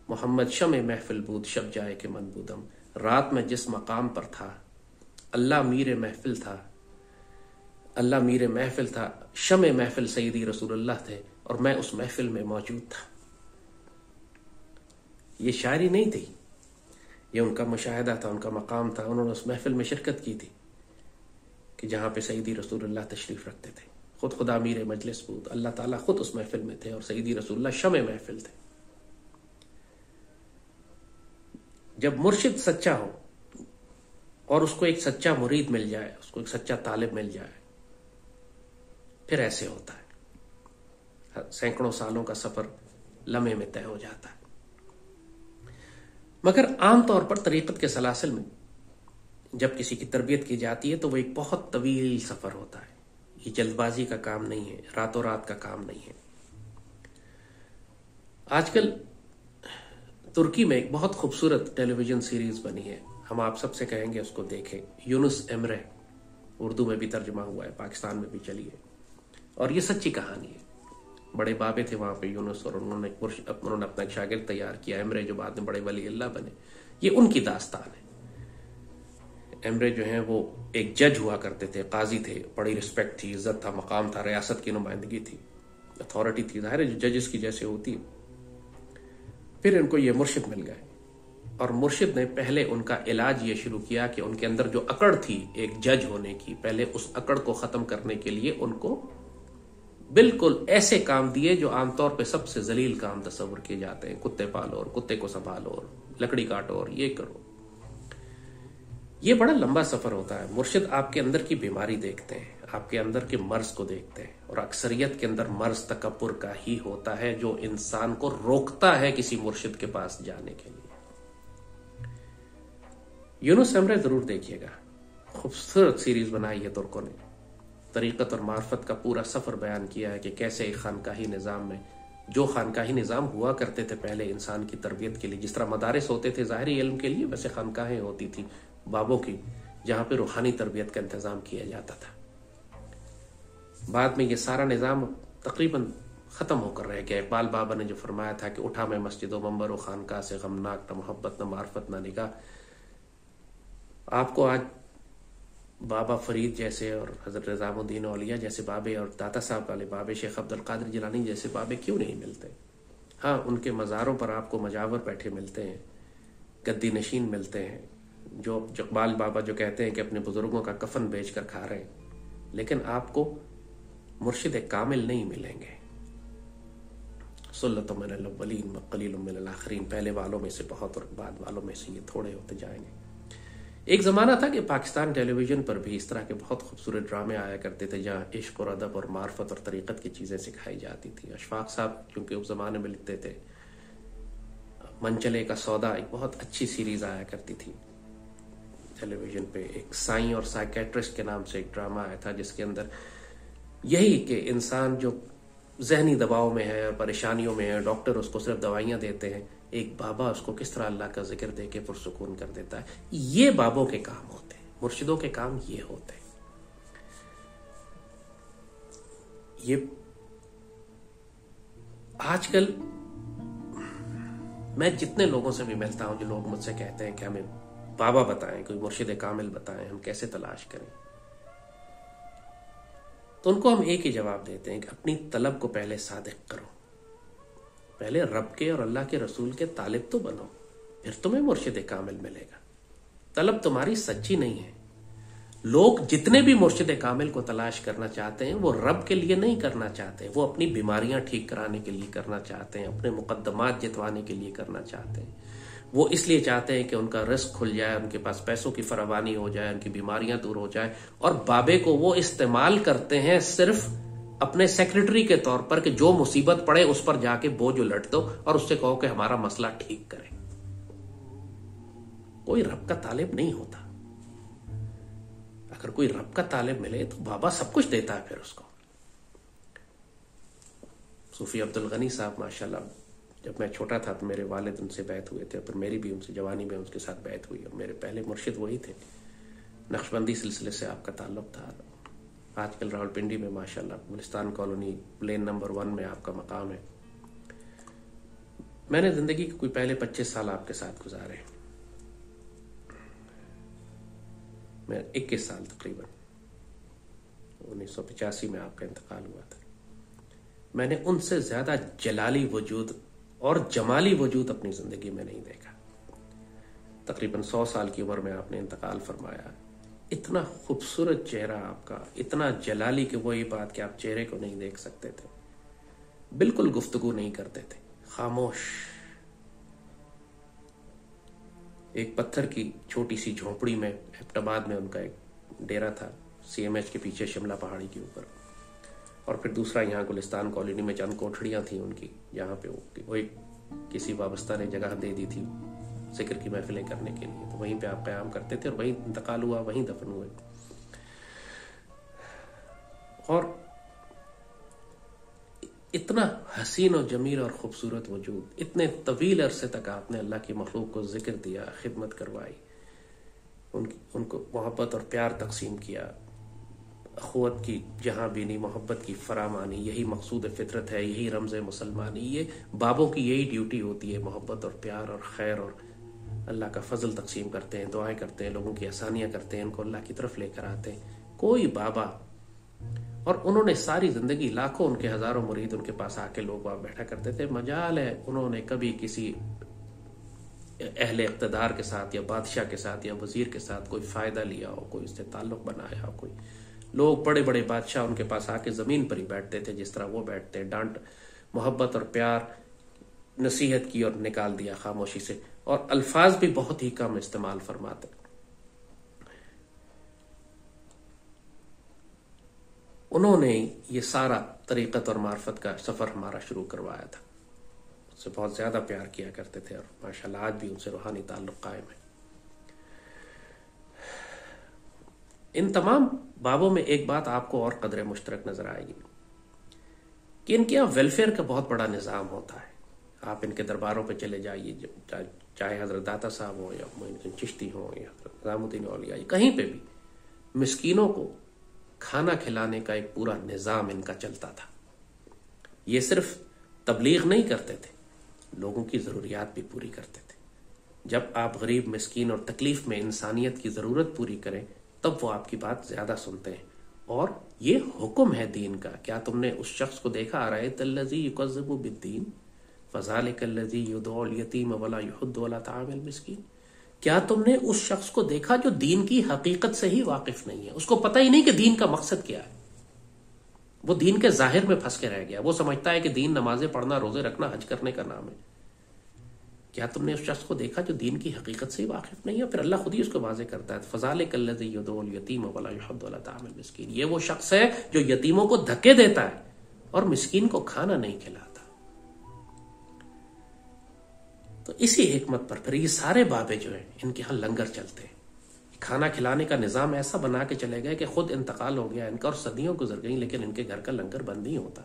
मोहम्मद शम महफिल बूद, शब जाए के मन बूदम। रात में जिस मकाम पर था अल्लाह मीरे महफिल था, अल्लाह मीरे महफिल था, शम महफिल सईदी रसूलुल्लाह थे और मैं उस महफिल में मौजूद था। ये शायरी नहीं थी, ये उनका मुशाहिदा था, उनका मकाम था। उन्होंने उस महफिल में शिरकत की थी कि जहां पे सईदी रसूलुल्लाह तशरीफ रखते थे। खुद खुदा मीरे मजलिस बूद, अल्लाह ताला खुद उस महफिल में थे और सईदी रसूलुल्लाह शम महफिल थे। जब मुर्शिद सच्चा हो और उसको एक सच्चा मुरीद मिल जाए, उसको एक सच्चा तालिब मिल जाए, फिर ऐसे होता है, सैकड़ों सालों का सफर लम्हे में तय हो जाता है। मगर आमतौर पर तरीकत के सलासिल में जब किसी की तरबियत की जाती है तो वो एक बहुत तवील सफर होता है। ये जल्दबाजी का काम नहीं है, रातों रात का काम नहीं है। आजकल तुर्की में एक बहुत खूबसूरत टेलीविजन सीरीज बनी है, हम आप सबसे कहेंगे उसको देखें। यूनुस एमरे, उर्दू में भी तर्जुमा हुआ है, पाकिस्तान में भी चली है और ये सच्ची कहानी है। बड़े बाबे थे वहां पे यूनुस और उन्होंने अपना एक शागिर्द तैयार किया, एमरे, जो बाद में बड़े वली अल्लाह बने। ये उनकी दास्तान है। एमरे जो हैं वो एक जज हुआ करते थे, काजी थे, बड़ी रिस्पेक्ट थी, इज्जत था, मकाम था, रियासत की नुमाइंदगी थी, अथॉरिटी थी, जाहिर है जो जजेस की जैसे होती है। फिर इनको ये मुर्शिद मिल गए और मुर्शिद ने पहले उनका इलाज ये शुरू किया कि उनके अंदर जो अकड़ थी एक जज होने की, पहले उस अकड़ को खत्म करने के लिए उनको बिल्कुल ऐसे काम दिए जो आमतौर पे सबसे जलील काम तस्वर किए जाते हैं, कुत्ते पालो और कुत्ते को संभालो और लकड़ी काटो और ये करो। ये बड़ा लंबा सफर होता है। मुर्शिद आपके अंदर की बीमारी देखते हैं, आपके अंदर के मर्ज को देखते हैं, और अक्सरियत के अंदर मर्ज तकब्बुर का ही होता है जो इंसान को रोकता है किसी मुर्शिद के पास जाने के लिए। यूनुस एमरे जरूर देखिएगा, खूबसूरत सीरीज बनाई है तुर्कों ने। तरीकत और मार्फत का पूरा सफर बयान किया है कि कैसे एक खानकाही निज़ाम में, जो खानकाही निज़ाम हुआ करते थे पहले इंसान की तरबियत के लिए, जिस तरह मदारिस होते थे ज़ाहिरी इल्म के लिए, वैसे खानकाहें होती थी बाबों की जहां पे रूहानी तरबियत का इंतजाम किया जाता था। बाद में ये सारा निज़ाम तकरीबन ख़त्म होकर रह गया। इकबाल बाबा ने जो फरमाया था कि उठा मैं मस्जिद व मंबर व खानका से गमनाक, न मोहब्बत न मार्फत न निगाह, आपको आज बाबा फरीद जैसे और हजरत निजामुद्दीन औलिया जैसे बाबे और दाता साहब वाले बाबे, शेख अब्दुल कादिर जिलानी जैसे बाबे क्यों नहीं मिलते? हाँ, उनके मज़ारों पर आपको मजावर बैठे मिलते हैं, गद्दी नशीन मिलते हैं, जो इकबाल बाबा जो कहते हैं कि अपने बुजुर्गों का कफन बेच कर खा रहे हैं, लेकिन आपको मुर्शिद कामिल नहीं मिलेंगे। सुल्लतुम मिनल अव्वलीन व कलीलुम मिनल आखिरीन, पहले वालों में से बहुत और बाद वालों में से ये थोड़े होते जाएंगे। एक जमाना था कि पाकिस्तान टेलीविजन पर भी इस तरह के बहुत खूबसूरत ड्रामे आया करते थे जहाँ इश्क और अदब और मार्फत और तरीक़त की चीज़ें सिखाई जाती थी। अशफाक साहब क्योंकि उस जमाने में लिखते थे, मनचले का सौदा एक बहुत अच्छी सीरीज आया करती थी टेलीविजन पे। एक साईं और साइकेट्रिस्ट के नाम से एक ड्रामा आया था जिसके अंदर यही कि इंसान जो जहनी दबाव में है और परेशानियों में है, डॉक्टर उसको सिर्फ दवाइयाँ देते हैं, एक बाबा उसको किस तरह अल्लाह का जिक्र दे के पुरसुकून कर देता है। ये बाबों के काम होते हैं, मुर्शिदों के काम ये होते हैं। ये आजकल मैं जितने लोगों से भी मिलता हूं, जो लोग मुझसे कहते हैं कि हमें बाबा बताएं, कोई मुर्शिद कामिल बताएं, हम कैसे तलाश करें, तो उनको हम एक ही जवाब देते हैं कि अपनी तलब को पहले सादिक करो, पहले रब के और अल्लाह के रसूल के तालिब तो बनो, फिर तुम्हें मुर्शिद कामिल मिलेगा। तलब तुम्हारी सच्ची नहीं है। लोग जितने भी मुर्शिद कामिल को तलाश करना चाहते हैं वो रब के लिए नहीं करना चाहते, वो अपनी बीमारियां ठीक कराने के लिए करना चाहते हैं, अपने मुकद्दमात जितवाने के लिए करना चाहते हैं। वो इसलिए चाहते हैं कि उनका रिस्क खुल जाए, उनके पास पैसों की फरावानी हो जाए, उनकी बीमारियां दूर हो जाए, और बाबे को वो इस्तेमाल करते हैं सिर्फ अपने सेक्रेटरी के तौर पर कि जो मुसीबत पड़े उस पर जाके बोझ उलट दो और उससे कहो कि हमारा मसला ठीक करे। कोई रब का तालिब नहीं होता। अगर कोई रब का तालिब मिले तो बाबा सब कुछ देता है फिर उसको। सूफी अब्दुल गनी साहब माशाल्लाह, जब मैं छोटा था तो मेरे वालिद उनसे बैत हुए थे, पर मेरी भी उनसे जवानी में उनके साथ बैत हुई, और मेरे पहले मुर्शिद वही थे। नक्शबंदी सिलसिले से आपका ताल्लुक था। आजकल रावलपिंडी में माशाल्लाह गुलिस्तान कॉलोनी लेन नंबर 1 में आपका मकाम है। मैंने जिंदगी के कोई पहले 25 साल आपके साथ गुजारे। मैं 21 साल तकरीबन, 1985 में आपका इंतकाल हुआ था। मैंने उनसे ज्यादा जलाली वजूद और जमाली वजूद अपनी जिंदगी में नहीं देखा। तकरीबन 100 साल की उम्र में आपने इंतकाल फरमाया। इतना खूबसूरत चेहरा आपका, इतना जलाली कि वही बात कि आप चेहरे को नहीं देख सकते थे, बिल्कुल गुफ्तगू नहीं करते थे, खामोश। एक पत्थर की छोटी सी झोपड़ी में एबटाबाद में उनका एक डेरा था, CMH के पीछे शिमला पहाड़ी के ऊपर, और फिर दूसरा यहाँ गुलिस्तान कॉलोनी में चंद कोठड़ियाँ थी उनकी, जहाँ पे वो एक किसी वाबस्ता ने जगह दे दी थी जिक्र की महफिलें करने के लिए, तो वहीं पे आप क़याम करते थे और वहीं इंतकाल हुआ, वहीं दफन हुए। और इतना हसीन और जमील और खूबसूरत वजूद, इतने तवील अरसे तक आपने अल्लाह की मखलूक को जिक्र दिया, खिदमत करवाई, उनको मोहब्बत और प्यार तकसीम किया, अखुवत की जहां भी नहीं, मोहब्बत की फरामानी, यही मकसूद फितरत है, यही रमज़ मुसलमानी। ये बाबों की यही ड्यूटी होती है, मोहब्बत और प्यार और खैर और अल्लाह का फजल तकसीम करते हैं, दुआएं करते हैं, लोगों की आसानियां करते हैं, उनको अल्लाह की तरफ लेकर आते हैं। कोई बाबा, और उन्होंने सारी जिंदगी, लाखों उनके हजारों मुरीद उनके पास आके लोग वहां बैठा करते थे। मजाल है उन्होंने कभी किसी अहले इक़्तिदार के साथ या बादशाह के साथ या वजीर के साथ कोई फायदा लिया हो, कोई उससे ताल्लुक बनाया हो, कोई लोग बड़े बड़े बादशाह उनके पास आके जमीन पर ही बैठते थे जिस तरह वो बैठते, डांट मोहब्बत और प्यार नसीहत की और निकाल दिया खामोशी से, और अल्फाज भी बहुत ही कम इस्तेमाल फरमाते। उन्होंने ये सारा तरीकत और मार्फत का सफर हमारा शुरू करवाया था, उससे बहुत ज्यादा प्यार किया करते थे और माशाल्लाह आज भी उनसे रूहानी ताल्लुक कायम है। इन तमाम बाबों में एक बात आपको और कदर मुश्तरक नजर आएगी कि इनके यहाँ वेलफेयर का बहुत बड़ा निजाम होता है। आप इनके दरबारों पे चले जाइए, चाहे हजरत दाता साहब हो या मोइनुद्दीन चिश्ती हो या निजामुद्दीन औलिया, कहीं पे भी मिस्कीनों को खाना खिलाने का एक पूरा निजाम इनका चलता था। ये सिर्फ तबलीग नहीं करते थे, लोगों की जरूरियात भी पूरी करते थे। जब आप गरीब मिस्कीन और तकलीफ में इंसानियत की जरूरत पूरी करें तब वो आपकी बात ज्यादा सुनते हैं। और ये हुक्म है दीन का। क्या तुमने उस शख्स को देखा, अरायतल्लज़ी युकज़्ज़िबु बिद्दीन फ़ज़ालिकल्लज़ी युदउल यतीम वला युहद्दु अला तामिल मिस्कीन। क्या तुमने उस शख्स को देखा जो दीन की हकीकत से ही वाकिफ नहीं है, उसको पता ही नहीं कि दीन का मकसद क्या है, वो दीन के जाहिर में फंस के रह गया। वो समझता है कि दीन नमाजें पढ़ना, रोजे रखना, हज करने का नाम है। क्या तुमने उस शख्स को देखा जो दीन की हकीकत से ही वाकिफ नहीं है? फिर अल्लाह खुद ही उसको वाज़ेह करता है, फ़ज़ालिकल्लज़ी युदउल यतीम वला युहद्दु अला तामिल मिस्कीन। ये वो शख्स है जो यतीमों को धक्के देता है और मिस्कीन को खाना नहीं खिलाता। तो इसी हिकमत पर फिर ये सारे बाबे जो है इनके यहाँ लंगर चलते हैं। खाना खिलाने का निजाम ऐसा बना के चले गए कि खुद इंतकाल हो गया इनका और सदियों गुजर गई, लेकिन इनके घर का लंगर बंद नहीं होता।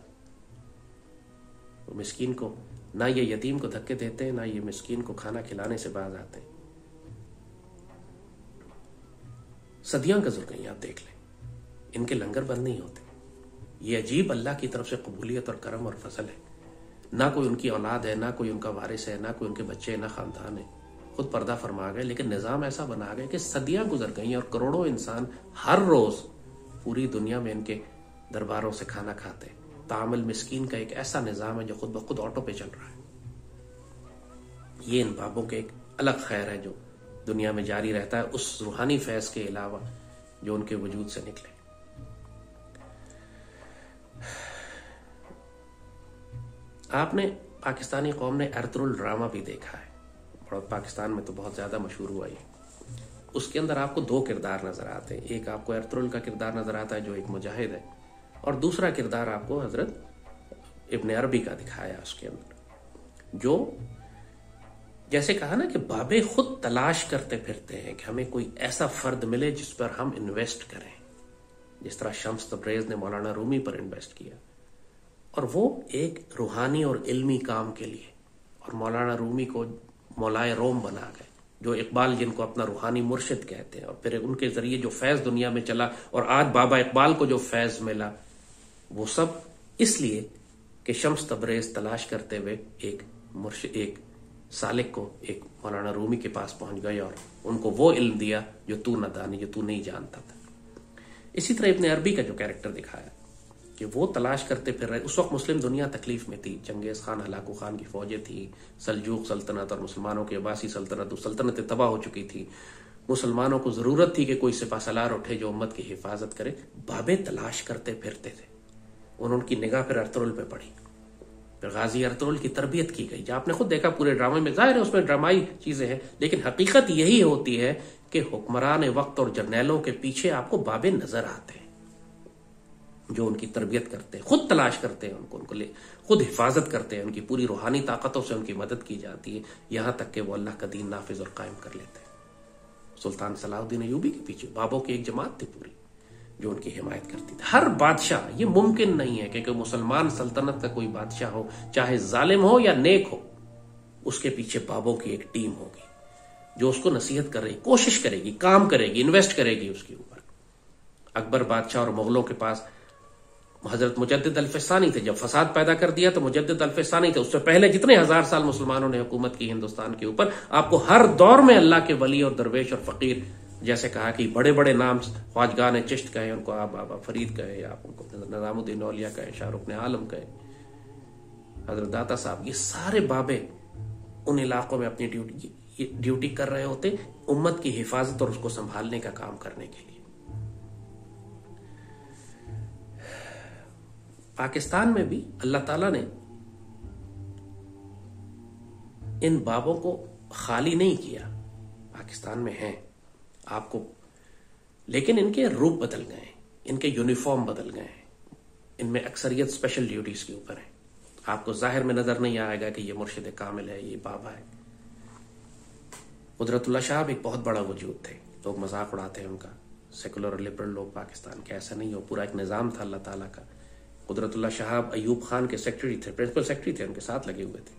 वो मिस्कीन को ना ये यतीम को धक्के देते हैं, ना ये मिस्कीन को खाना खिलाने से बाज आते हैं। सदियां गुजर गई, आप देख लें, इनके लंगर बंद नहीं होते। ये अजीब अल्लाह की तरफ से कबूलियत और करम और फजल है। ना कोई उनकी औलाद है, ना कोई उनका वारिस है, ना कोई उनके बच्चे है, ना खानदान है, खुद पर्दा फरमा गए। लेकिन निजाम ऐसा बना गया कि सदियां गुजर गई और करोड़ों इंसान हर रोज पूरी दुनिया में इनके दरबारों से खाना खाते। तामिल मिस्कीन का एक ऐसा निजाम है जो खुद ब खुद ऑटो पे चल रहा है। ये इन बाबों के एक अलग खैर है जो दुनिया में जारी रहता है, उस रूहानी फैज के अलावा जो उनके वजूद से निकले। आपने पाकिस्तानी कौम ने एर्तुगरुल ड्रामा भी देखा है, और पाकिस्तान में तो बहुत ज्यादा मशहूर हुआ ये। उसके अंदर आपको दो किरदार नजर आते हैं। एक आपको एर्तुगरुल का किरदार नजर आता है जो एक मुजाहिद है, और दूसरा किरदार आपको हजरत इब्न अरबी का दिखाया उसके अंदर, जो जैसे कहा ना कि बाबे खुद तलाश करते फिरते हैं कि हमें कोई ऐसा फर्द मिले जिस पर हम इन्वेस्ट करें। जिस तरह शम्स तब्रेज ने मौलाना रूमी पर इन्वेस्ट किया, और वो एक रूहानी और इल्मी काम के लिए, और मौलाना रूमी को मौलाए रोम बना गए, जो इकबाल जिनको अपना रूहानी मुर्शिद कहते हैं, और फिर उनके जरिए जो फैज दुनिया में चला और आज बाबा इकबाल को जो फैज मिला, वो सब इसलिए कि शम्स तब्रेज तलाश करते हुए एक मुर्शिद, एक सालिक को एक मौलाना रूमी के पास पहुंच गए और उनको वो इल्म दिया जो तू न दानी, जो तू नहीं जानता था। इसी तरह इब्न अरबी का जो कैरेक्टर दिखाया कि वो तलाश करते फिर रहे। उस वक्त मुस्लिम दुनिया तकलीफ में थी, चंगेज खान, हलाकू खान की फौजें थी, सल्जूक सल्तनत और मुसलमानों की अब्बासी सल्तनत, सल्तनतें तबाह हो चुकी थी। मुसलमानों को जरूरत थी कि कोई सिपा सलार उठे जो उम्मत की हिफाजत करे। बाबे तलाश करते फिरते थे। उनकी निगाह फिर एर्तुगरुल पे पड़ी, फिर गाजी एर्तुगरुल की तरबियत की गई। आपने खुद देखा पूरे ड्रामे में, जाहिर है उसमें ड्रामाई चीजें हैं, लेकिन हकीकत यही होती है कि हुक्मरान वक्त और जर्नैलों के पीछे आपको बाबे नजर आते हैं जो उनकी तरबियत करते हैं, खुद तलाश करते हैं उनको ले खुद हिफाजत करते हैं, उनकी पूरी रूहानी ताकतों से उनकी मदद की जाती है, यहां तक कि वो अल्लाह का दीन नाफिज और कायम कर लेते हैं। सुल्तान सलाहुद्दीन अय्यूबी के पीछे बाबों की एक जमात थी पूरी जो उनकी हिमायत करती थी। हर बादशाह, ये मुमकिन नहीं है कि मुसलमान सल्तनत का कोई बादशाह हो, चाहे जालिम हो या नेक हो, उसके पीछे बाबों की एक टीम होगी जो उसको नसीहत कर रही, कोशिश करेगी, काम करेगी, इन्वेस्ट करेगी उसके ऊपर। अकबर बादशाह और मुगलों के पास हजरत मुजद्दिद अल्फसानी थे। जब फसाद पैदा कर दिया तो मुजद्दिद अल्फसानी थे। उससे पहले जितने हजार साल मुसलमानों ने हुकूमत की हिंदुस्तान के ऊपर, आपको हर दौर में अल्लाह के वली और दरवेश और फकीर, जैसे कहा कि बड़े बड़े नाम ख्वाजगाह ने चिश्त कहे, उनको आप बाबा फरीद कहे, आप उनको निजामुद्दीन औलिया कहे, शाहरुख ने आलम कहे, हजरत दाता साहब, ये सारे बाबे उन इलाकों में अपनी ड्यूटी कर रहे होते उम्मत की हिफाजत और उसको संभालने का काम करने के लिए। पाकिस्तान में भी अल्लाह ताला ने इन बाबों को खाली नहीं किया, पाकिस्तान में हैं आपको, लेकिन इनके रूप बदल गए, इनके यूनिफॉर्म बदल गए हैं, इनमें अक्सरियत स्पेशल ड्यूटीज के ऊपर है। आपको जाहिर में नजर नहीं आएगा कि ये मुर्शिद कामिल है, ये बाबा है। कुदरतुल्लाह साहब एक बहुत बड़ा वजूद थे, लोग मजाक उड़ाते हैं उनका, सेकुलर और लिबरल लोग पाकिस्तान के, ऐसा नहीं हो, पूरा एक निजाम था अल्लाह ताला का। कुदरतुल्लाह साहब अयूब खान के सेक्रेटरी थे, प्रिंसिपल सेक्रेटरी थे, उनके साथ लगे हुए थे।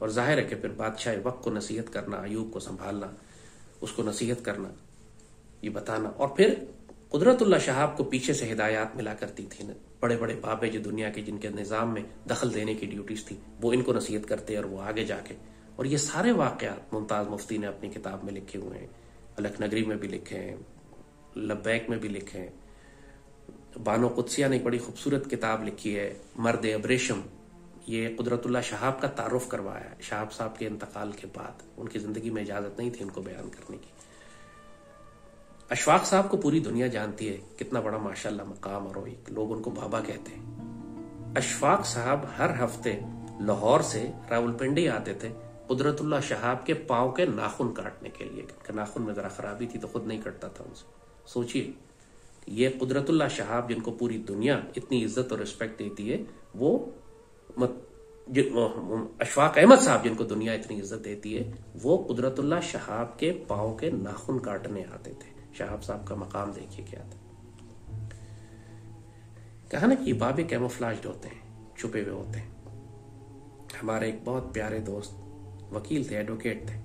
और जाहिर है कि फिर बादशाह वक्त को नसीहत करना, अयूब को संभालना, उसको नसीहत करना, ये बताना, और फिर कुदरतुल्लाह साहब को पीछे से हिदायत मिला करती थी न, बड़े बड़े बाबे जो दुनिया के जिनके निजाम में दखल देने की ड्यूटीज थी, वो इनको नसीहत करते और वो आगे जाके, और ये सारे वाकयात मुमताज मुफ्ती ने अपनी किताब में लिखे हुए हैं, अलख नगरी में भी लिखे हैं, लब्बैक में भी लिखे हैं। बानो कुदसिया ने एक बड़ी खूबसूरत किताब लिखी है, मर्द अब्रेशम, ये कुदरतुल्लाह शहाब का तारुफ करवाया शहाब साहब के इंतकाल के बाद, उनकी जिंदगी में इजाजत नहीं थी उनको बयान करने की। अशफाक साहब को पूरी दुनिया जानती है, कितना बड़ा माशाल्लाह मकाम, और लोग उनको बाबा कहते हैं। अशफाक साहब हर हफ्ते लाहौर से रावलपिंडी आते थे कुदरतुल्लाह शहाब के पांव के नाखून काटने के लिए, क्योंकि नाखून में जरा खराबी थी तो खुद नहीं कटता था उनसे। सोचिए, ये कुदरतुल्लाह शहाब जिनको पूरी दुनिया इतनी इज्जत और रिस्पेक्ट देती है, वो अशफाक अहमद साहब जिनको दुनिया इतनी इज्जत देती है, वो कुदरतुल्लाह शहाब के पांव के नाखून काटने आते थे। शहाब साहब का मकाम देखिए क्या था। कहा ना कि बाबे कैमोफ्लाज्ड होते हैं, छुपे हुए होते हैं। हमारे एक बहुत प्यारे दोस्त वकील थे, एडवोकेट थे,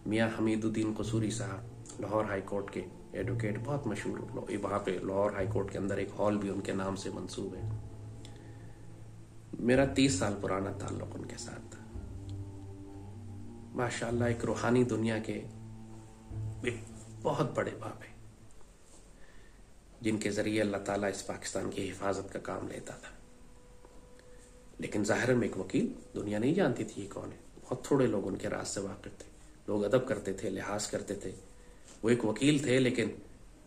मियां हमीदुद्दीन कसूरी साहब, लाहौर हाई कोर्ट के एडवोकेट, बहुत मशहूर। वहां पे लाहौर हाई कोर्ट के अंदर एक हॉल भी उनके नाम से मंसूब है। मेरा 30 साल पुराना ताल्लुक उनके साथ था। माशाल्लाह एक रूहानी दुनिया के एक बहुत बड़े बाबे, जिनके जरिए अल्लाह ताला इस पाकिस्तान की हिफाजत का काम लेता था। लेकिन जाहिर में एक वकील, दुनिया नहीं जानती थी ये कौन है, बहुत थोड़े लोग उनके राज से वाकिफ थे, लोग अदब करते थे, लिहाज करते थे। वो एक वकील थे, लेकिन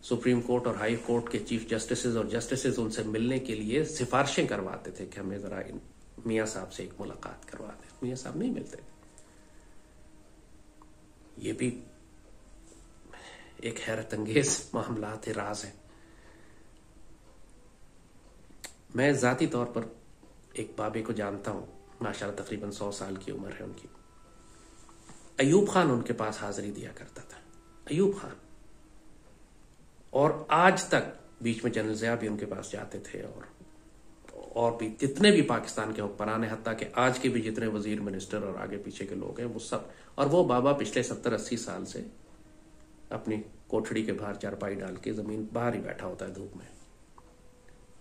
सुप्रीम कोर्ट और हाई कोर्ट के चीफ जस्टिसेस और जस्टिसेस उनसे मिलने के लिए सिफारिशें करवाते थे कि हमें जरा मियाँ साहब से एक मुलाकात करवा दें। मियाँ साहब नहीं मिलते थे। ये भी एक हैरत अंगेज मामला थे, राज है। मैं जाती तौर पर एक बाबे को जानता हूं, माशाल्लाह तकरीबन 100 साल की उम्र है उनकी। अयूब खान उनके पास हाजिरी दिया करता था, अयूब खान। और आज तक बीच में जनरल ज़िया भी उनके पास जाते थे, और भी जितने भी पाकिस्तान के हुक्मरान हैं, हत्ता कि आज के भी जितने वजीर मिनिस्टर और आगे पीछे के लोग हैं, वो सब। और वो बाबा पिछले 70-80 साल से अपनी कोठड़ी के बाहर चारपाई डाल के जमीन बाहर ही बैठा होता है धूप में।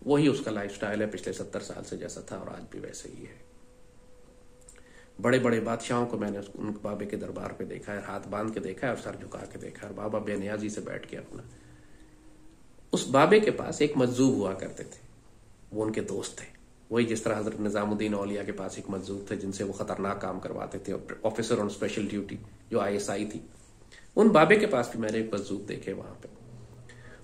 वही उसका लाइफस्टाइल है पिछले 70 साल से जैसा था, और आज भी वैसे ही है। बड़े बड़े बादशाहों को मैंने उन बाबे के दरबार पे देखा है, हाथ बांध के देखा है और सर झुका के देखा है, बाबा बेनियाजी से बैठ के अपना। उस बाबे के पास एक मजजूब हुआ करते थे, वो उनके दोस्त थे। वही जिस तरह हजरत निजामुद्दीन औलिया के पास एक मजजूब थे जिनसे वो खतरनाक काम करवाते थे, ऑफिसर ऑन स्पेशल ड्यूटी जो ISI थी। उन बाबे के पास भी मैंने एक मजजूब देखे वहां पे,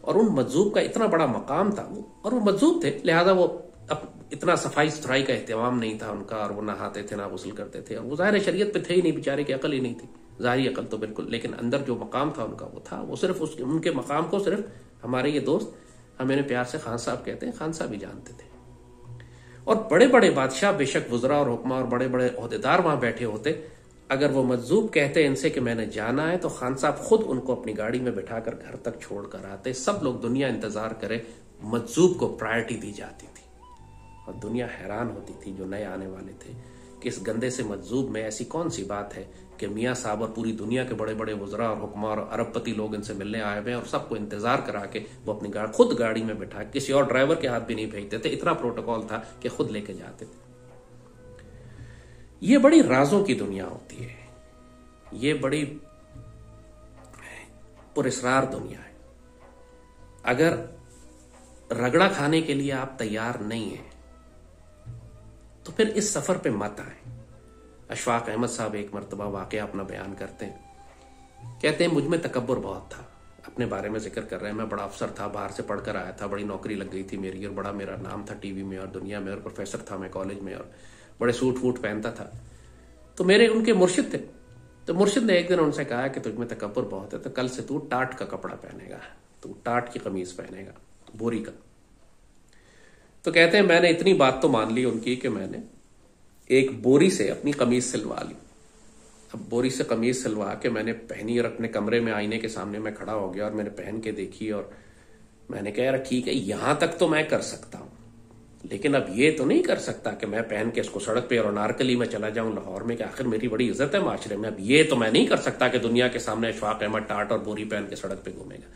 और उन मजजूब का इतना बड़ा मकाम था वो, और वो मजजूब थे, लिहाजा वो अब इतना सफाई सुथराई का एहतमाम नहीं था उनका, और वो नहाते थे ना गुस्ल करते थे, और वो ज़ाहिर शरीयत पे थे ही नहीं, बेचारे की अकल ही नहीं थी, ज़ाहिरी अकल तो बिल्कुल, लेकिन अंदर जो मकाम था उनका वो था। वो सिर्फ उनके मकाम को सिर्फ हमारे ये दोस्त, हम इन्हें प्यार से खान साहब कहते हैं, खान साहब ही जानते थे। और बड़े बड़े बादशाह, बेशक वुज़रा और हुक्मा और बड़े बड़े ओहदेदार वहां बैठे होते, अगर वो मजजूब कहते इनसे कि मैंने जाना है, तो खान साहब खुद उनको अपनी गाड़ी में बिठाकर घर तक छोड़कर आते। सब लोग दुनिया इंतजार करे, मजजूब को प्रायोरिटी दी जाती थी, और दुनिया हैरान होती थी जो नए आने वाले थे कि इस गंदे से मजजूब में ऐसी कौन सी बात है कि मियाँ साहब और पूरी दुनिया के बड़े बड़े वुज़रा और हुक्मा और अरबपति लोग इनसे मिलने आए हुए हैं, और सबको इंतजार करा के वो अपनी खुद गाड़ी में बिठा, किसी और ड्राइवर के हाथ भी नहीं भेजते थे, इतना प्रोटोकॉल था कि खुद लेके जाते थे। ये बड़ी राजों की दुनिया होती है, ये बड़ी पुरस्रार दुनिया है। अगर रगड़ा खाने के लिए आप तैयार नहीं हैं तो फिर इस सफर पे मत आए। अशफाक अहमद साहब एक मरतबा वाकया अपना बयान करते हैं, कहते हैं मुझ में तकब्बुर बहुत था, अपने बारे में जिक्र कर रहे हैं, मैं बड़ा अफसर था, बाहर से पढ़कर आया था, बड़ी नौकरी लग गई थी मेरी और बड़ा मेरा नाम था टीवी में और दुनिया में और प्रोफेसर था मैं कॉलेज में और बड़े सूट वूट पहनता था। तो मेरे उनके मुर्शिद थे, तो मुर्शिद ने एक दिन उनसे कहा कि तुझमें तकब्बुर बहुत है, तो कल से तू टाट का कपड़ा पहनेगा, तू टाट की कमीज पहनेगा, बोरी का। तो कहते हैं मैंने इतनी बात तो मान ली उनकी कि मैंने एक बोरी से अपनी कमीज सिलवा ली। अब बोरी से कमीज सिलवा के मैंने पहनी और अपने कमरे में आईने के सामने मैं खड़ा हो गया और मैंने पहन के देखी और मैंने कहा यार ठीक है, यहां तक तो मैं कर सकता हूं, लेकिन अब ये तो नहीं कर सकता कि मैं पहन के इसको सड़क पे और अनारकली में चला जाऊं लाहौर में, कि आखिर मेरी बड़ी इज्जत है माशरे में। अब ये तो मैं नहीं कर सकता कि दुनिया के सामने अशफाक अहमद टाट और बोरी पहन के सड़क पे घूमेगा।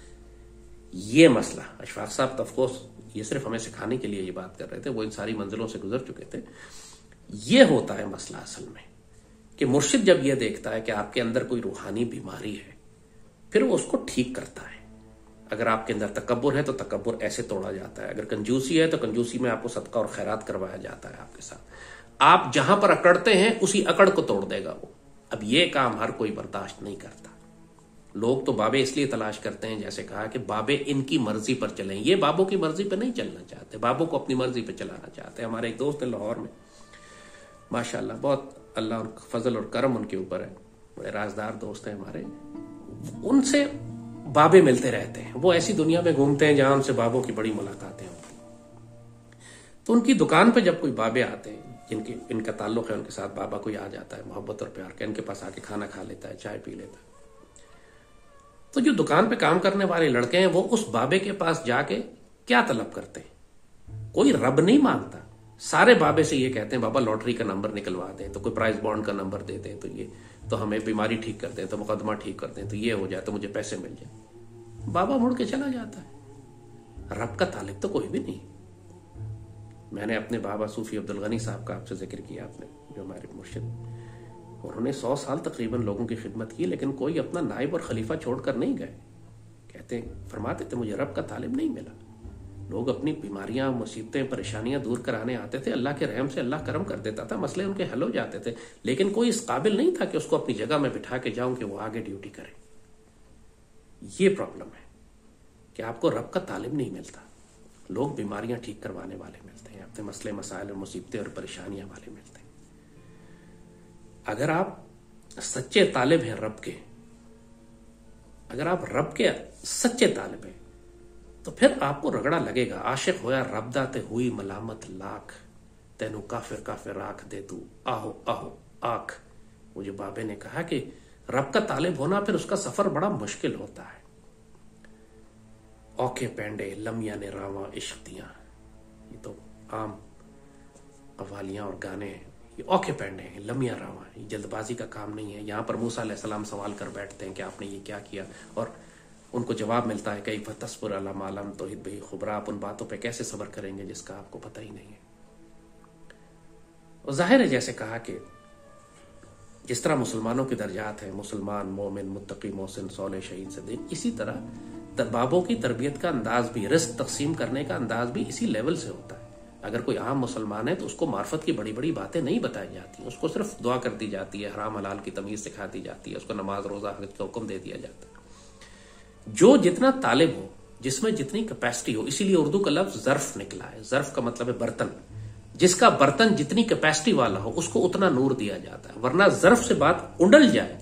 ये मसला अशफाक साहब तो ऑफकोर्स ये सिर्फ हमें सिखाने के लिए ये बात कर रहे थे, वो इन सारी मंजिलों से गुजर चुके थे। ये होता है मसला असल में कि मुर्शिद जब यह देखता है कि आपके अंदर कोई रूहानी बीमारी है, फिर वो उसको ठीक करता है। अगर आपके अंदर तकब्बुर है तो तकब्बुर ऐसे तोड़ा जाता है, अगर कंजूसी है तो कंजूसी में आपको सदका और खैरात करवाया जाता है आपके साथ। आप जहां पर अकड़ते हैं उसी अकड़ को तोड़ देगा वो। अब ये काम हर कोई बर्दाश्त नहीं करता। लोग तो बाबे इसलिए तलाश करते हैं, जैसे कहा कि बाबे इनकी मर्जी पर चलें, ये बाबों की मर्जी पर नहीं चलना चाहते, बाबों को अपनी मर्जी पर चलाना चाहते हैं। हमारे एक दोस्त है लाहौर में, माशाल्लाह बहुत अल्लाह और फजल और करम उनके ऊपर है, बड़े राजदार दोस्त हैं हमारे। उनसे बाबे मिलते रहते हैं, वो ऐसी दुनिया में घूमते हैं जहां उनसे बाबों की बड़ी मुलाकातें होती हैं। तो उनकी दुकान पे जब कोई बाबे आते हैं जिनके इनका ताल्लुक है उनके साथ, बाबा कोई आ जाता है मोहब्बत और प्यार के, इनके पास आके खाना खा लेता है, चाय पी लेता है, तो जो दुकान पे काम करने वाले लड़के हैं वो उस बाबे के पास जाके क्या तलब करते हैं? कोई रब नहीं मांगता। सारे बाबे से ये कहते हैं बाबा लॉटरी का नंबर निकलवा दें, तो कोई प्राइस बॉन्ड का नंबर दे दें, तो ये तो हमें बीमारी ठीक कर दें, तो मुकदमा ठीक कर दें, तो ये हो जाए, तो मुझे पैसे मिल जाए। बाबा मुड़ के चला जाता है। रब का तालिब तो कोई भी नहीं। मैंने अपने बाबा सूफी अब्दुल गनी साहब का आपसे जिक्र किया, आपने जो हमारे मुर्शिद, उन्होंने 100 साल तकरीबन लोगों की खिदमत की, लेकिन कोई अपना नाइब और खलीफा छोड़कर नहीं गए। कहते फरमाते थे मुझे रब का तालिब नहीं मिला। लोग अपनी बीमारियां, मुसीबतें, परेशानियां दूर कराने आते थे, अल्लाह के रहम से अल्लाह करम कर देता था, मसले उनके हल हो जाते थे, लेकिन कोई इस काबिल नहीं था कि उसको अपनी जगह में बिठा के जाऊं कि वो आगे ड्यूटी करे। ये प्रॉब्लम है कि आपको रब का तालिब नहीं मिलता। लोग बीमारियां ठीक करवाने वाले मिलते हैं, अपने मसले मसाइल और मुसीबतें और परेशानियां वाले मिलते हैं। अगर आप सच्चे तालिब हैं रब के, अगर आप रब के सच्चे तालिब हैं, तो फिर आपको रगड़ा लगेगा। आशिक होया रब दा ते हुई मलामत लाख, तेनू काफिर काफिर आख दे तू आहो आहो आख। वो जो बाबे ने कहा कि रब का तालिब होना फिर उसका सफर बड़ा मुश्किल होता है। औखे पैंडे लमिया ने रावा इश्क दिया, ये तो आम कवालियां और गाने हैं। ये औखे पैंडे हैं, लमिया रावा, ये जल्दबाजी का काम नहीं है। यहां पर मूसा अलैहिस्सलाम सवाल कर बैठते हैं कि आपने ये क्या किया, और उनको जवाब मिलता है कई तस्पुर अला मालम तोहिद बही खुबरा, आप उन बातों पे कैसे सब्र करेंगे जिसका आपको पता ही नहीं है। और जाहिर है जैसे कहा कि जिस तरह मुसलमानों के दर्जात हैं, मुसलमान, मोमिन, मुत्तकी, मोहसिन, सौले, शहीद, सदीक, इसी तरह बाबों की तरबियत का अंदाज भी, रिस्क तकसीम करने का अंदाज भी इसी लेवल से होता है। अगर कोई आम मुसलमान है तो उसको मार्फत की बड़ी बड़ी बातें नहीं बताई जाती, उसको सिर्फ दुआ कर दी जाती है, हराम हलाल की तमीज सिखा दी जाती है, उसको नमाज रोजा हज का हुक्म दे दिया जाता है। जो जितना तालिब हो, जिसमें जितनी कैपेसिटी हो, इसीलिए उर्दू का लफ्ज ज़र्फ निकला है। ज़र्फ का मतलब है बर्तन। जिसका बर्तन जितनी कैपेसिटी वाला हो उसको उतना नूर दिया जाता है, वरना ज़र्फ से बात उंडल जाए,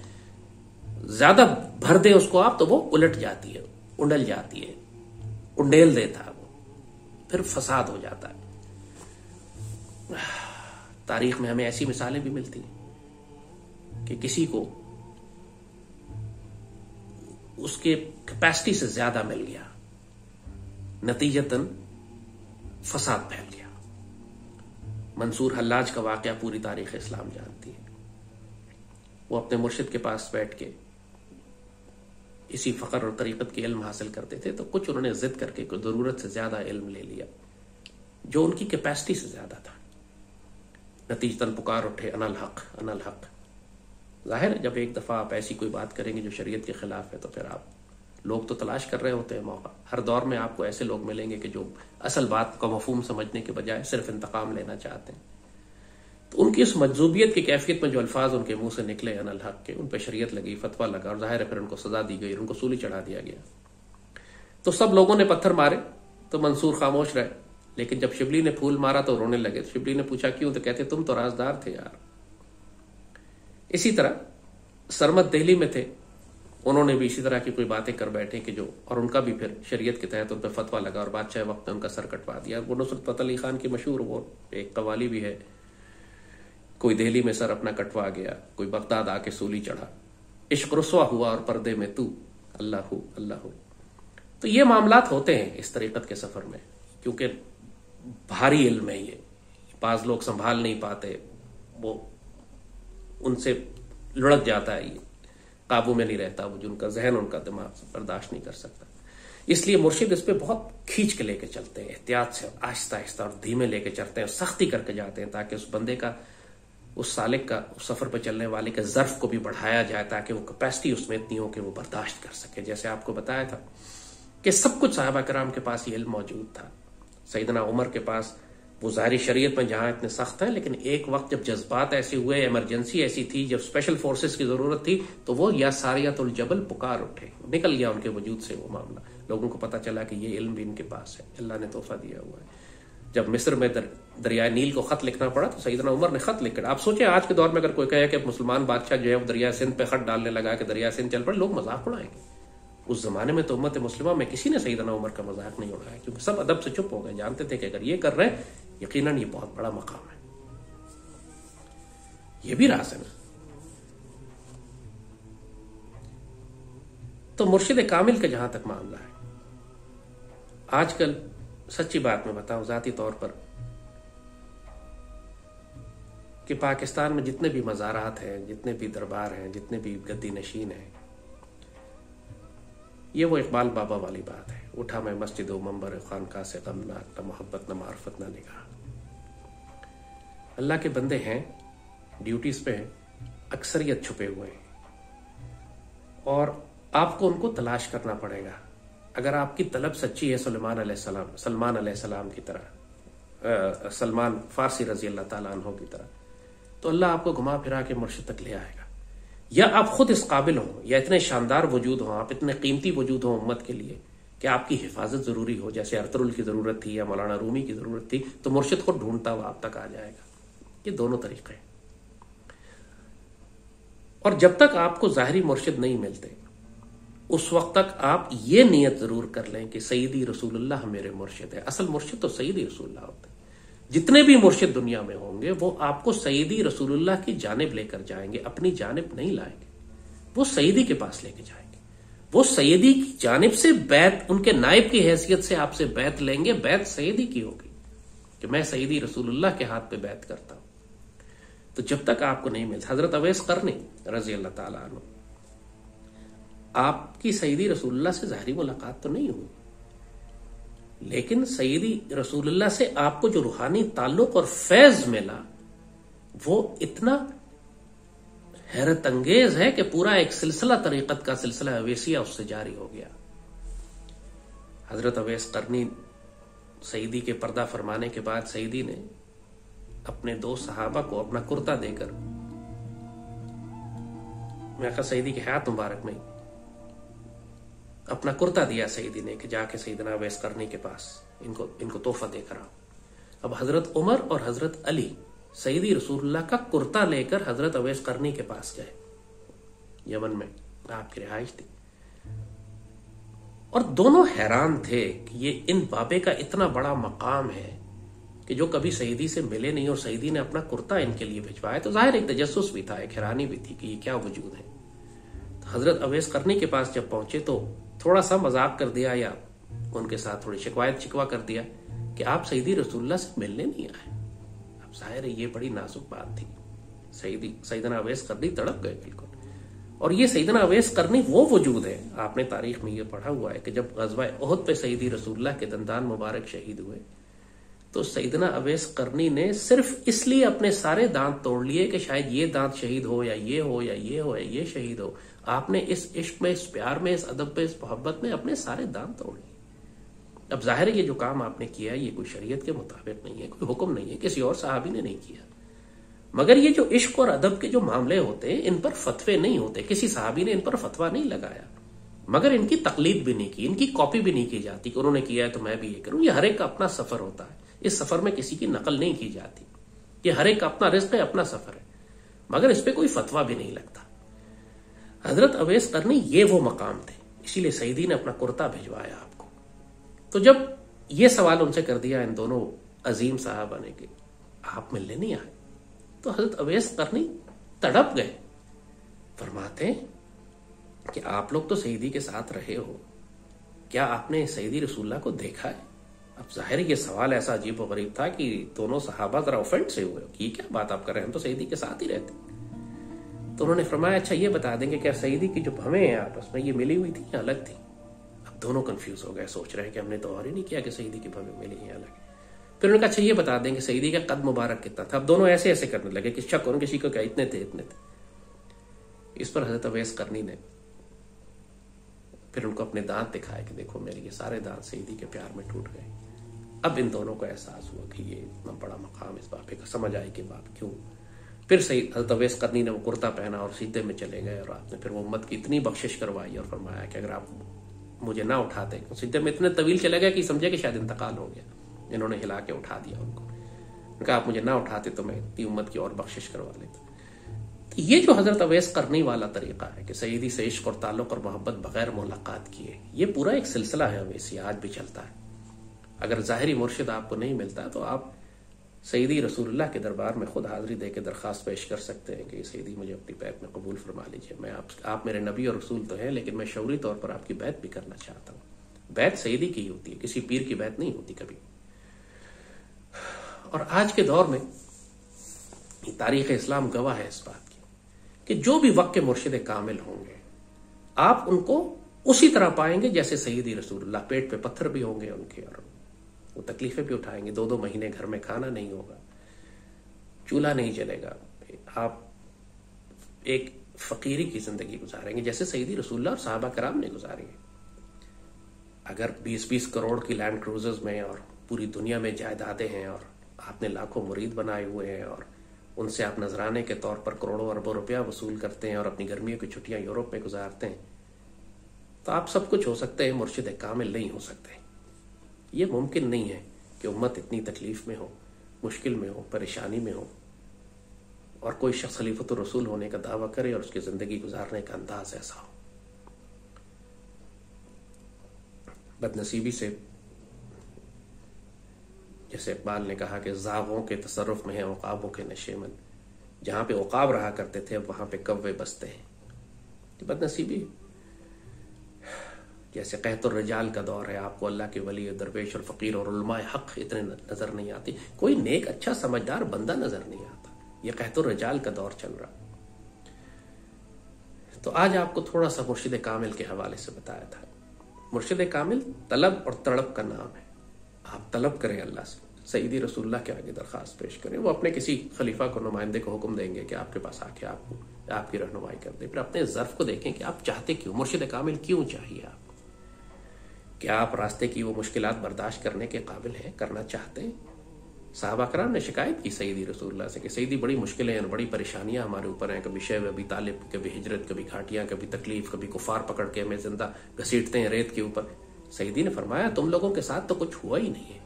ज्यादा भर दे उसको आप तो वो उलट जाती है, उंडल जाती है, उंडेल देता है वो, फिर फसाद हो जाता है। तारीख में हमें ऐसी मिसालें भी मिलती हैं कि किसी को उसके कैपेसिटी से ज्यादा मिल गया, नतीजतन फसाद फैल गया। मंसूर हल्लाज का वाकया पूरी तारीख इस्लाम जानती है। वो अपने मुर्शिद के पास बैठ के इसी फकर और तरीकत के इल्म हासिल करते थे, तो कुछ उन्होंने जिद करके कोई जरूरत से ज्यादा इल्म ले लिया जो उनकी कैपेसिटी से ज्यादा था। नतीजतन पुकार उठे अनल हक अनल हक। जाहिर है जब एक दफा आप ऐसी कोई बात करेंगे जो शरीयत के खिलाफ है तो फिर आप, लोग तो तलाश कर रहे होते हैं मौका। हर दौर में आपको ऐसे लोग मिलेंगे कि जो असल बात का मफहूम समझने के बजाय सिर्फ इंतकाम लेना चाहते हैं। तो उनकी इस मजजूबियत की कैफियत में जो अल्फाज उनके मुंह से निकले अनल हक के, उन पर शरीयत लगी, फतवा लगा, और जाहिर है फिर उनको सजा दी गई, उनको सूली चढ़ा दिया गया। तो सब लोगों ने पत्थर मारे तो मंसूर खामोश रहे, लेकिन जब शिबली ने फूल मारा तो रोने लगे। शिबली ने पूछा क्यों, तो कहते तुम तो राजदार थे यार। इसी तरह सरमत दिल्ली में थे, उन्होंने भी इसी तरह की कोई बातें कर बैठे कि जो, और उनका भी फिर शरीयत के तहत उन पर फतवा लगा और बादशाह वक्त ने उनका सर कटवा दिया। वो नुसरत फतेह अली खान की मशहूर वो एक कवाली भी है, कोई दिल्ली में सर अपना कटवा गया, कोई बगदाद आके सूली चढ़ा, इश्क रुस्वा हुआ और पर्दे में तू अल्लाह अल्लाह। तो ये मामलात होते हैं इस तरीकत के सफर में, क्योंकि भारी इल्म है ये, बाज लोग संभाल नहीं पाते, वो उनसे लुढ़क जाता है, ये काबू में नहीं रहता, वो जो उनका जहन उनका दिमाग बर्दाश्त नहीं कर सकता। इसलिए मुर्शिद इस पे बहुत खींच के लेके चलते हैं, एहतियात से, आहिस्ता आहिस्ता और धीमे लेके चलते हैं, सख्ती करके जाते हैं, ताकि उस बंदे का, उस सालिक का, उस सफर पर चलने वाले के ज़र्फ को भी बढ़ाया जाए, ताकि वो कैपेसिटी उसमें इतनी हो कि वो बर्दाश्त कर सके। जैसे आपको बताया था कि सब कुछ सहाबा कराम के पास ये इल्म मौजूद था। सैयदना उमर के पास वो ज़ाहिरी शरीयत में जहां इतने सख्त है, लेकिन एक वक्त जब जज्बात ऐसे हुए, इमरजेंसी ऐसी थी, जब स्पेशल फोर्सेस की जरूरत थी, तो वो या सारियातुल जबल पुकार उठे, निकल गया उनके वजूद से वो मामला। लोगों को पता चला कि ये इल्म भी इनके पास है, अल्लाह ने तोहफा दिया हुआ है। जब मिस्र में दरिया नील को खत लिखना पड़ा तो सैयदना उमर ने खत लिखकर, आप सोचे आज के दौर में अगर कोई कहे कि मुसलमान बादशाह जो है वो दरिया सिंध पे खत डालने लगा कि दरिया सिंध चल पड़े, लोग मजाक उड़ाएंगे। उस जमाने में तो उम्मत मुस्लिमा में किसी ने सैयदना उमर का मजाक नहीं उड़ाया, क्योंकि सब अदब से चुप हो गए, जानते थे कि अगर ये कर रहे हैं यकीनन ये बहुत बड़ा मकाम है। ये भी राज है ना। तो मुर्शिद कामिल का जहां तक मामला है, आजकल सच्ची बात मैं बताऊं जाती तौर पर कि पाकिस्तान में जितने भी मज़ारात हैं, जितने भी दरबार हैं, जितने भी गद्दी नशीन हैं, ये वो इकबाल बाबा वाली बात है, उठा मैं मस्जिद व मंबर खानका से गमनाक, न मोहब्बत न मार्फत न निगाह। अल्लाह के बंदे हैं, ड्यूटीज पे हैं, अक्सरियत छुपे हुए हैं और आपको उनको तलाश करना पड़ेगा। अगर आपकी तलब सच्ची है सलमान अलैहिस्सलाम की तरह, सलमान फारसी रजी अल्लाह ताला अन्हु की तरह, तो अल्लाह आपको घुमा फिरा के मुर्शिद तक ले आएगा। या आप खुद इस काबिल हो, या इतने शानदार वजूद हो, आप इतने कीमती वजूद हो उम्मत के लिए कि आपकी हिफाजत जरूरी हो, जैसे अरतुरुल की जरूरत थी या मौलाना रूमी की जरूरत थी, तो मुर्शिद खुद ढूंढता हुआ आप तक आ जाएगा। ये दोनों तरीके हैं। और जब तक आपको ज़ाहिरी मुर्शिद नहीं मिलते, उस वक्त तक आप ये नियत जरूर कर लें कि सईदी रसूलुल्लाह मेरे मुर्शिद है। असल मुर्शिद तो सईदी रसूलुल्लाह होते हैं। जितने भी मुर्शिद दुनिया में होंगे वो आपको सईदी रसूलुल्लाह की जानिब लेकर जाएंगे, अपनी जानिब नहीं लाएंगे, वो सईदी के पास लेके जाएंगे। वो सईदी की जानिब से बैत, उनके नायब की हैसियत से आपसे बैत लेंगे, बैत सईदी की होगी कि मैं सईदी रसूलुल्लाह के हाथ पे बैत करता हूं। तो जब तक आपको नहीं मिलता, हजरत अवैस करनी रजी अल्लाह ताला अन्हु, आपकी सईदी रसूलुल्लाह से ज़ाहिरी मुलाकात तो नहीं हुई, लेकिन सईदी रसूलुल्लाह से आपको जो रूहानी ताल्लुक और फैज मिला वो इतना हैरत अंगेज है कि पूरा एक सिलसिला तरीकत का सिलसिला अवैसिया उससे जारी हो गया। हजरत अवैस करनी सईदी के पर्दा फरमाने के बाद सईदी ने अपने दो सहाबा को अपना कुर्ता देकर, मैं कहा सईदी के हाथ मुबारक में अपना कुर्ता दिया सईदी ने कि जाके सईदना अवैस करनी के पास इनको तोहफा देकर आओ। अब हजरत उमर और हजरत अली सईदी रसूलुल्लाह का कुर्ता लेकर हजरत अवैस करनी के पास गए, यमन में आपकी रिहाइश थी, और दोनों हैरान थे कि ये इन बाबे का इतना बड़ा मकाम है कि जो कभी सईदी से मिले नहीं और सईदी ने अपना कुर्ता इनके लिए भिजवाया। तो जाहिर एक तजस्सुस भी था, एक हैरानी भी थी कि ये क्या वजूद है। तो हजरत अवैस करनी के पास जब पहुंचे तो थोड़ा सा मजाक कर दिया या उनके साथ थोड़ी शिकवा कर दिया कि आप सईदी रसूलुल्लाह से मिलने नहीं आए। अब जाहिर है ये बड़ी नाजुक बात थी। सईदना अवैस करनी तड़प गए बिल्कुल। और ये सईदना अवैस करनी वो वजूद है, आपने तारीख में ये पढ़ा हुआ है कि जब ग़ज़वा उहद पे सईदी रसूलुल्लाह के दंदान मुबारक शहीद हुए तो सईदना अवैस करनी ने सिर्फ इसलिए अपने सारे दांत तोड़ लिए कि शायद ये दांत शहीद हो या ये हो या ये हो या ये शहीद हो। आपने इस इश्क में, इस प्यार में, इस अदब में, इस मोहब्बत में अपने सारे दांत तोड़ लिए। अब जाहिर है ये जो काम आपने किया है ये कोई शरीयत के मुताबिक नहीं है, कोई हुक्म नहीं है, किसी और सहाबी ने नहीं किया। मगर ये जो इश्क और अदब के जो मामले होते हैं इन पर फतवे नहीं होते, किसी सहाबी ने इन पर फतवा नहीं लगाया। मगर इनकी तकलीद भी नहीं की, इनकी कॉपी भी नहीं की जाती कि उन्होंने किया है तो मैं भी ये करूं। ये हर एक का अपना सफर होता है, इस सफर में किसी की नकल नहीं की जाती। ये हर एक का अपना रिस्क है, अपना सफर है, मगर इस पे कोई फतवा भी नहीं लगता। हजरत अवैस करनी ये वो मकाम थे, इसीलिए सईदी ने अपना कुर्ता भिजवाया आपको। तो जब ये सवाल उनसे कर दिया इन दोनों अजीम साहबा ने कि आप मिलने नहीं आए, तो हजरत अवैस करनी तड़प गए। फरमाते कि आप लोग तो सईदी के साथ रहे हो, क्या आपने सईदी रसूलुल्लाह को देखा है? अब जाहिर ये सवाल ऐसा अजीब और गरीब था कि दोनों सहाबा जरा ऑफेंड से हुए कि क्या बात आप कर रहे हैं, हम तो सईदी के साथ ही रहते। तो उन्होंने फरमाया अच्छा ये बता देंगे क्या सईदी की जो भवें हैं आपस में ये मिली हुई थी या अलग थी? अब दोनों कंफ्यूज हो गए, सोच रहे हैं कि हमने तो और ही नहीं किया कि सईदी की भवें मिली हैं अलग। फिर उन्होंने कहा अच्छा ये बता देंगे सईदी का कद मुबारक कितना था? अब दोनों ऐसे ऐसे करने लगे कि शक कौन किसी को क्या इतने थे इतने थे। इस पर हजरत अवैस करनी ने फिर उनको अपने दांत दिखाए कि देखो मेरे ये सारे दांत सईदी के प्यार में टूट गए। अब इन दोनों को एहसास हुआ कि ये इतना बड़ा मकाम इस बापे का, समझ आई कि बाप क्यों। फिर सही हजरत अवैस करनी ने वो कुर्ता पहना और सीधे में चले गए और आपने फिर वो उम्मत की इतनी बख्शिश करवाई और फरमाया कि अगर आप मुझे ना उठाते, सीधे में इतने तवील चले गए कि समझे कि शायद इंतकाल हो गया। इन्होंने हिला के उठा दिया उनको, कहा आप मुझे ना उठाते तो मैं इतनी उम्मत की और बख्शिश करवा लेता। ये जो हजरत अवैस करनी वाला तरीका है कि सईदी से इश्क और ताल्लुक और मोहब्बत बगैर मुलाकात किए, ये पूरा एक सिलसिला है अवैसी, आज भी चलता है। अगर जाहिरी मुर्शिद आपको नहीं मिलता तो आप सईदी रसूलुल्लाह के दरबार में खुद हाजिरी देकर दरखास्त पेश कर सकते हैं कि सईदी मुझे अपनी बैत में कबूल फरमा लीजिए, मैं आप मेरे नबी और रसूल तो हैं लेकिन मैं शौरी तौर पर आपकी बैत भी करना चाहता हूं। बैत सईदी की होती है, किसी पीर की बैत नहीं होती कभी। और आज के दौर में तारीख इस्लाम गवाह है इस बात की कि जो भी वक्त के मुर्शिद कामिल होंगे आप उनको उसी तरह पाएंगे जैसे सईदी रसूलुल्लाह। पेट पे पत्थर भी होंगे उनके और वो तकलीफें भी उठाएंगे, 2-2 महीने घर में खाना नहीं होगा, चूल्हा नहीं जलेगा, आप एक फकीरी की जिंदगी गुजारेंगे जैसे सईदी रसूलुल्लाह और साहबा कराम ने गुजारी है। अगर 20-20 करोड़ की लैंड क्रूजर्स में और पूरी दुनिया में जायदादें हैं और आपने लाखों मुरीद बनाए हुए हैं और उनसे आप नजराने के तौर पर करोड़ों अरबों रुपया वसूल करते हैं और अपनी गर्मियों की छुट्टियां यूरोप में गुजारते हैं, तो आप सब कुछ हो सकते हैं, मुर्शिद कामिल नहीं हो सकते। ये मुमकिन नहीं है कि उम्मत इतनी तकलीफ में हो, मुश्किल में हो, परेशानी में हो और कोई शख्स खलीफतुर रसूल होने का दावा करे और उसकी जिंदगी गुजारने का अंदाज ऐसा हो। बदनसीबी से जैसे इकबाल ने कहा कि ज़ागों के तसर्रुफ में है उकाबों के नशेमन, जहां पे उकाब रहा करते थे अब वहां पे कव्वे बसते हैं। तो बदनसीबी जैसे कहतुर रिजाल का दौर है, आपको अल्लाह के वली दरवेश और फकीर और उलमाए हक इतने नजर नहीं आती, कोई नेक अच्छा समझदार बंदा नजर नहीं आता। यह कहतुर रिजाल का दौर चल रहा। तो आज आपको थोड़ा सा मुर्शिद कामिल के हवाले से बताया था। मुर्शिद कामिल तलब और तड़प का नाम है। आप तलब करें अल्लाह से, सईदी रसूलुल्लाह के आगे दरखास्त पेश करें, वो अपने किसी खलीफा को नुमाइंदे को हुक्म देंगे कि आपके पास आके आपकी रहनुमाई कर दे। फिर अपने ज़र्फ को देखें कि आप चाहते क्यों, मुर्शिद कामिल क्यों चाहिए आपको। क्या आप रास्ते की वो मुश्किलात बर्दाश्त करने के काबिल हैं, करना चाहते हैं? साहबा कराम ने शिकायत की सईदी रसूलुल्लाह से कि सईदी बड़ी मुश्किलें हैं, बड़ी परेशानियां हमारे ऊपर हैं, कभी शैब, कभी तालिब, कभी हिजरत, कभी घाटियां, कभी तकलीफ, कभी कुफार पकड़ के हमें जिंदा घसीटते हैं रेत के ऊपर। सईदी ने फरमाया तुम लोगों के साथ तो कुछ हुआ ही नहीं है।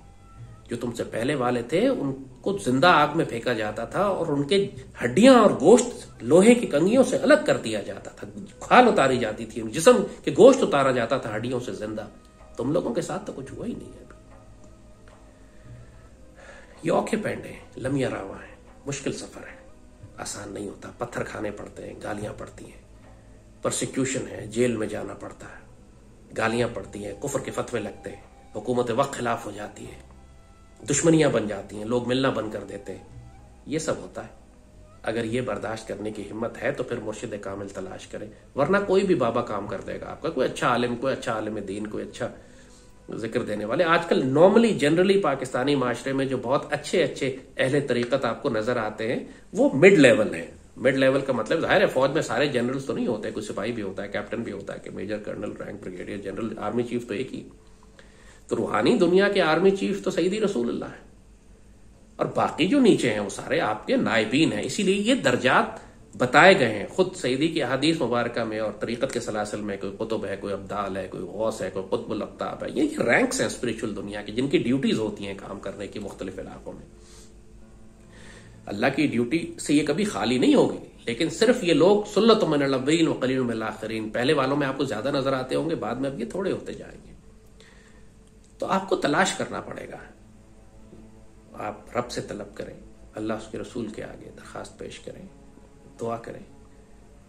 जो तुमसे पहले वाले थे उनको जिंदा आग में फेंका जाता था और उनके हड्डियां और गोश्त लोहे की कंगियों से अलग कर दिया जाता था, खाल उतारी जाती थी, जिस्म के गोश्त उतारा जाता था हड्डियों से जिंदा। तुम लोगों के साथ तो कुछ हुआ ही नहीं है। ये औखे पैंडे लमिया रावा है, मुश्किल सफर है, आसान नहीं होता, पत्थर खाने पड़ते हैं, गालियां पड़ती हैं, परसिक्यूशन है, जेल में जाना पड़ता है, गालियां पड़ती हैं, कुफर के फतवे लगते हैं, हुकूमत वक्त खिलाफ हो जाती है, दुश्मनियां बन जाती हैं, लोग मिलना बंद कर देते हैं। ये सब होता है। अगर ये बर्दाश्त करने की हिम्मत है तो फिर मुर्शिद कामिल तलाश करें, वरना कोई भी बाबा काम कर देगा आपका। कोई अच्छा आलिम दीन, कोई अच्छा जिक्र देने वाले आजकल नॉर्मली जनरली पाकिस्तानी माशरे में जो बहुत अच्छे अहले तरीकत आपको नजर आते हैं वो मिड लेवल है। मिड लेवल का मतलब जाहिर है फौज में सारे जनरल्स तो नहीं होते, कोई सिपाही भी होता है, कैप्टन भी होता है, कि major, colonel, rank, brigadier, general, army chief तो एक ही। तो रूहानी दुनिया के आर्मी चीफ तो सईदी रसूलुल्लाह है और बाकी जो नीचे हैं वो सारे आपके नायबीन हैं। इसीलिए ये दर्जात बताए गए हैं। खुद सईदी की अहादीस मुबारक में और तरीक़त के सलासिल में कोई कुतुब है, कोई अब्दाल है, कोई गौस है, कोई कुतुबुल अक़ताब है, ये रैंक्स हैं स्पिरिचुअल दुनिया की, जिनकी ड्यूटीज होती हैं काम करने की मुख्तलिफ इलाकों में। अल्लाह की ड्यूटी से ये कभी खाली नहीं होगी, लेकिन सिर्फ ये लोग सुल्लतुम मिनल अव्वलीन व क़लीलुम मिनल आख़िरीन, पहले वालों में आपको ज्यादा नजर आते होंगे, बाद में अब ये थोड़े होते जाएंगे। तो आपको तलाश करना पड़ेगा। आप रब से तलब करें, अल्लाह उसके रसूल के आगे दरखास्त पेश करें, दुआ करें,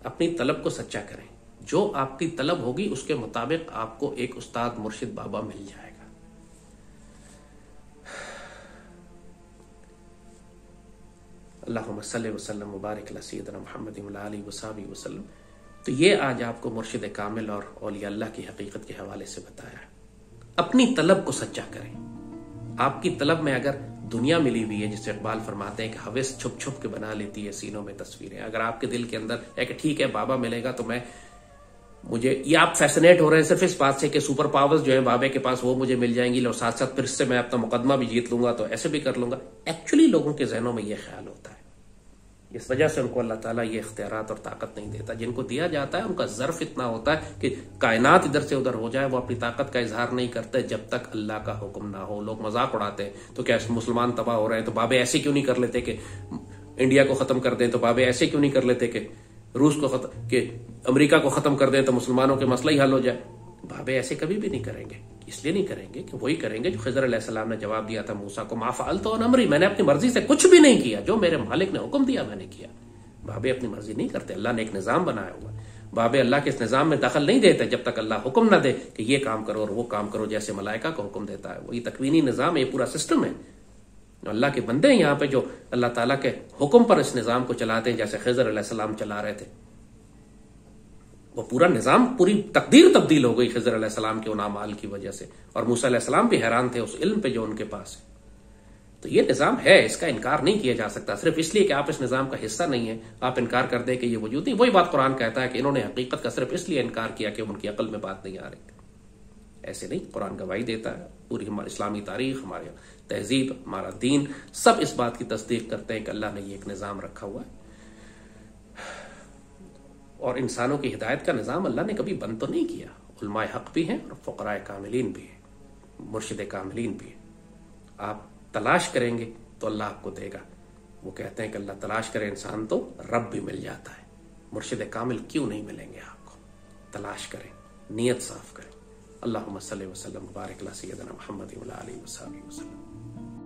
अपनी तलब को सच्चा करें। जो आपकी तलब होगी उसके मुताबिक आपको एक उस्ताद मुर्शिद बाबा मिल जाएगा। अल्लाहुम्मा सल्लि व सल्लिम मुबारिक अला सय्यिदिना मुहम्मद व अला आलिहि व सहबिहि वसल्लम। तो ये आज आपको मुर्शिद कामिल और औलिया अल्लाह की हकीकत के हवाले से बताया है। अपनी तलब को सच्चा करें। आपकी तलब में अगर दुनिया मिली हुई है, जिसे इकबाल फरमाते हैं कि हवस छुप छुप के बना लेती है सीनों में तस्वीरें, अगर आपके दिल के अंदर है कि ठीक है बाबा मिलेगा तो मुझे ये आप फैसिनेट हो रहे हैं सिर्फ इस बात से कि सुपर पावर्स जो है बाबे के पास वो मुझे मिल जाएंगी और साथ साथ फिर से मैं अपना मुकदमा भी जीत लूंगा तो ऐसे भी कर लूंगा। एक्चुअली लोगों के जहनों में ये ख्याल होता है, इस वजह से उनको अल्लाह ताला ये इख्तियारात और ताकत नहीं देता। जिनको दिया जाता है उनका ज़र्फ इतना होता है कि कायनात इधर से उधर हो जाए, वो अपनी ताकत का इजहार नहीं करते जब तक अल्लाह का हुक्म ना हो। लोग मजाक उड़ाते हैं, तो क्या मुसलमान तबाह हो रहे हैं तो बाबे ऐसे क्यों नहीं कर लेते कि इंडिया को खत्म कर दें, तो बाबे ऐसे क्यों नहीं कर लेते कि रूस को खत्म, कि अमेरिका को खत्म कर दें तो मुसलमानों के मसला ही हल हो जाए। बाबे ऐसे कभी भी नहीं करेंगे। इसलिए नहीं करेंगे कि वही करेंगे जो खिज़र अलैहिस्सलाम ने जवाब दिया था मूसा को, मा फ़अल्तु अन अमरी, मैंने अपनी मर्जी से कुछ भी नहीं किया, जो मेरे मालिक ने हुक्म दिया मैंने किया। बाबे अपनी मर्जी नहीं करते, अल्लाह ने एक निजाम बनाया हुआ। बाबे अल्लाह के इस निजाम में दखल नहीं देते जब तक अल्लाह हुक्म ना दे कि ये काम करो और वो काम करो, जैसे मलाइका को हुक्म देता है। वही तकवीनी निजाम, ये पूरा सिस्टम है। अल्लाह के बंदे हैं यहाँ पे जो अल्लाह ताला के हुक्म पर इस निजाम को चलाते हैं, जैसे खिज़र अलैहिस्सलाम चला रहे थे। वो पूरा निजाम, पूरी तकदीर तब्दील हो गई खिज़र अलैहिस्सलाम के उन अमाल की वजह से, और मूसा अलैहिस्सलाम भी हैरान थे उस इल्म पे जो उनके पास है। तो ये निजाम है, इसका इनकार नहीं किया जा सकता। सिर्फ इसलिए कि आप इस निजाम का हिस्सा नहीं है आप इनकार कर दे कि ये वजूद नहीं। वही बात कुरान कहता है कि इन्होंने हकीकत का सिर्फ इसलिए इनकार किया कि उनकी अकल में बात नहीं आ रही। ऐसे नहीं, कुरान गवाही देता है। पूरी हमारी इस्लामी तारीख, हमारी तहजीब, हमारा दीन, सब इस बात की तस्दीक करते हैं कि अल्लाह ने ये एक निजाम रखा हुआ है। और इंसानों की हिदायत का निजाम अल्लाह ने कभी बंद तो नहीं किया। उलमाए हक भी हैं और फ़ुक़राए कामिलीन भी हैं, मुर्शिद कामिलीन भी हैं। आप तलाश करेंगे तो अल्लाह आपको देगा। वो कहते हैं कि अल्लाह तलाश करे इंसान तो रब भी मिल जाता है। मुर्शिद कामिल क्यों नहीं मिलेंगे आपको? तलाश करें, नीयत साफ करें। अल्लाहुम्मा सल्लि व सल्लिम मुबारिक अला सय्यिदिना मुहम्मद व अला आलिहि व सहबिहि वसल्लम।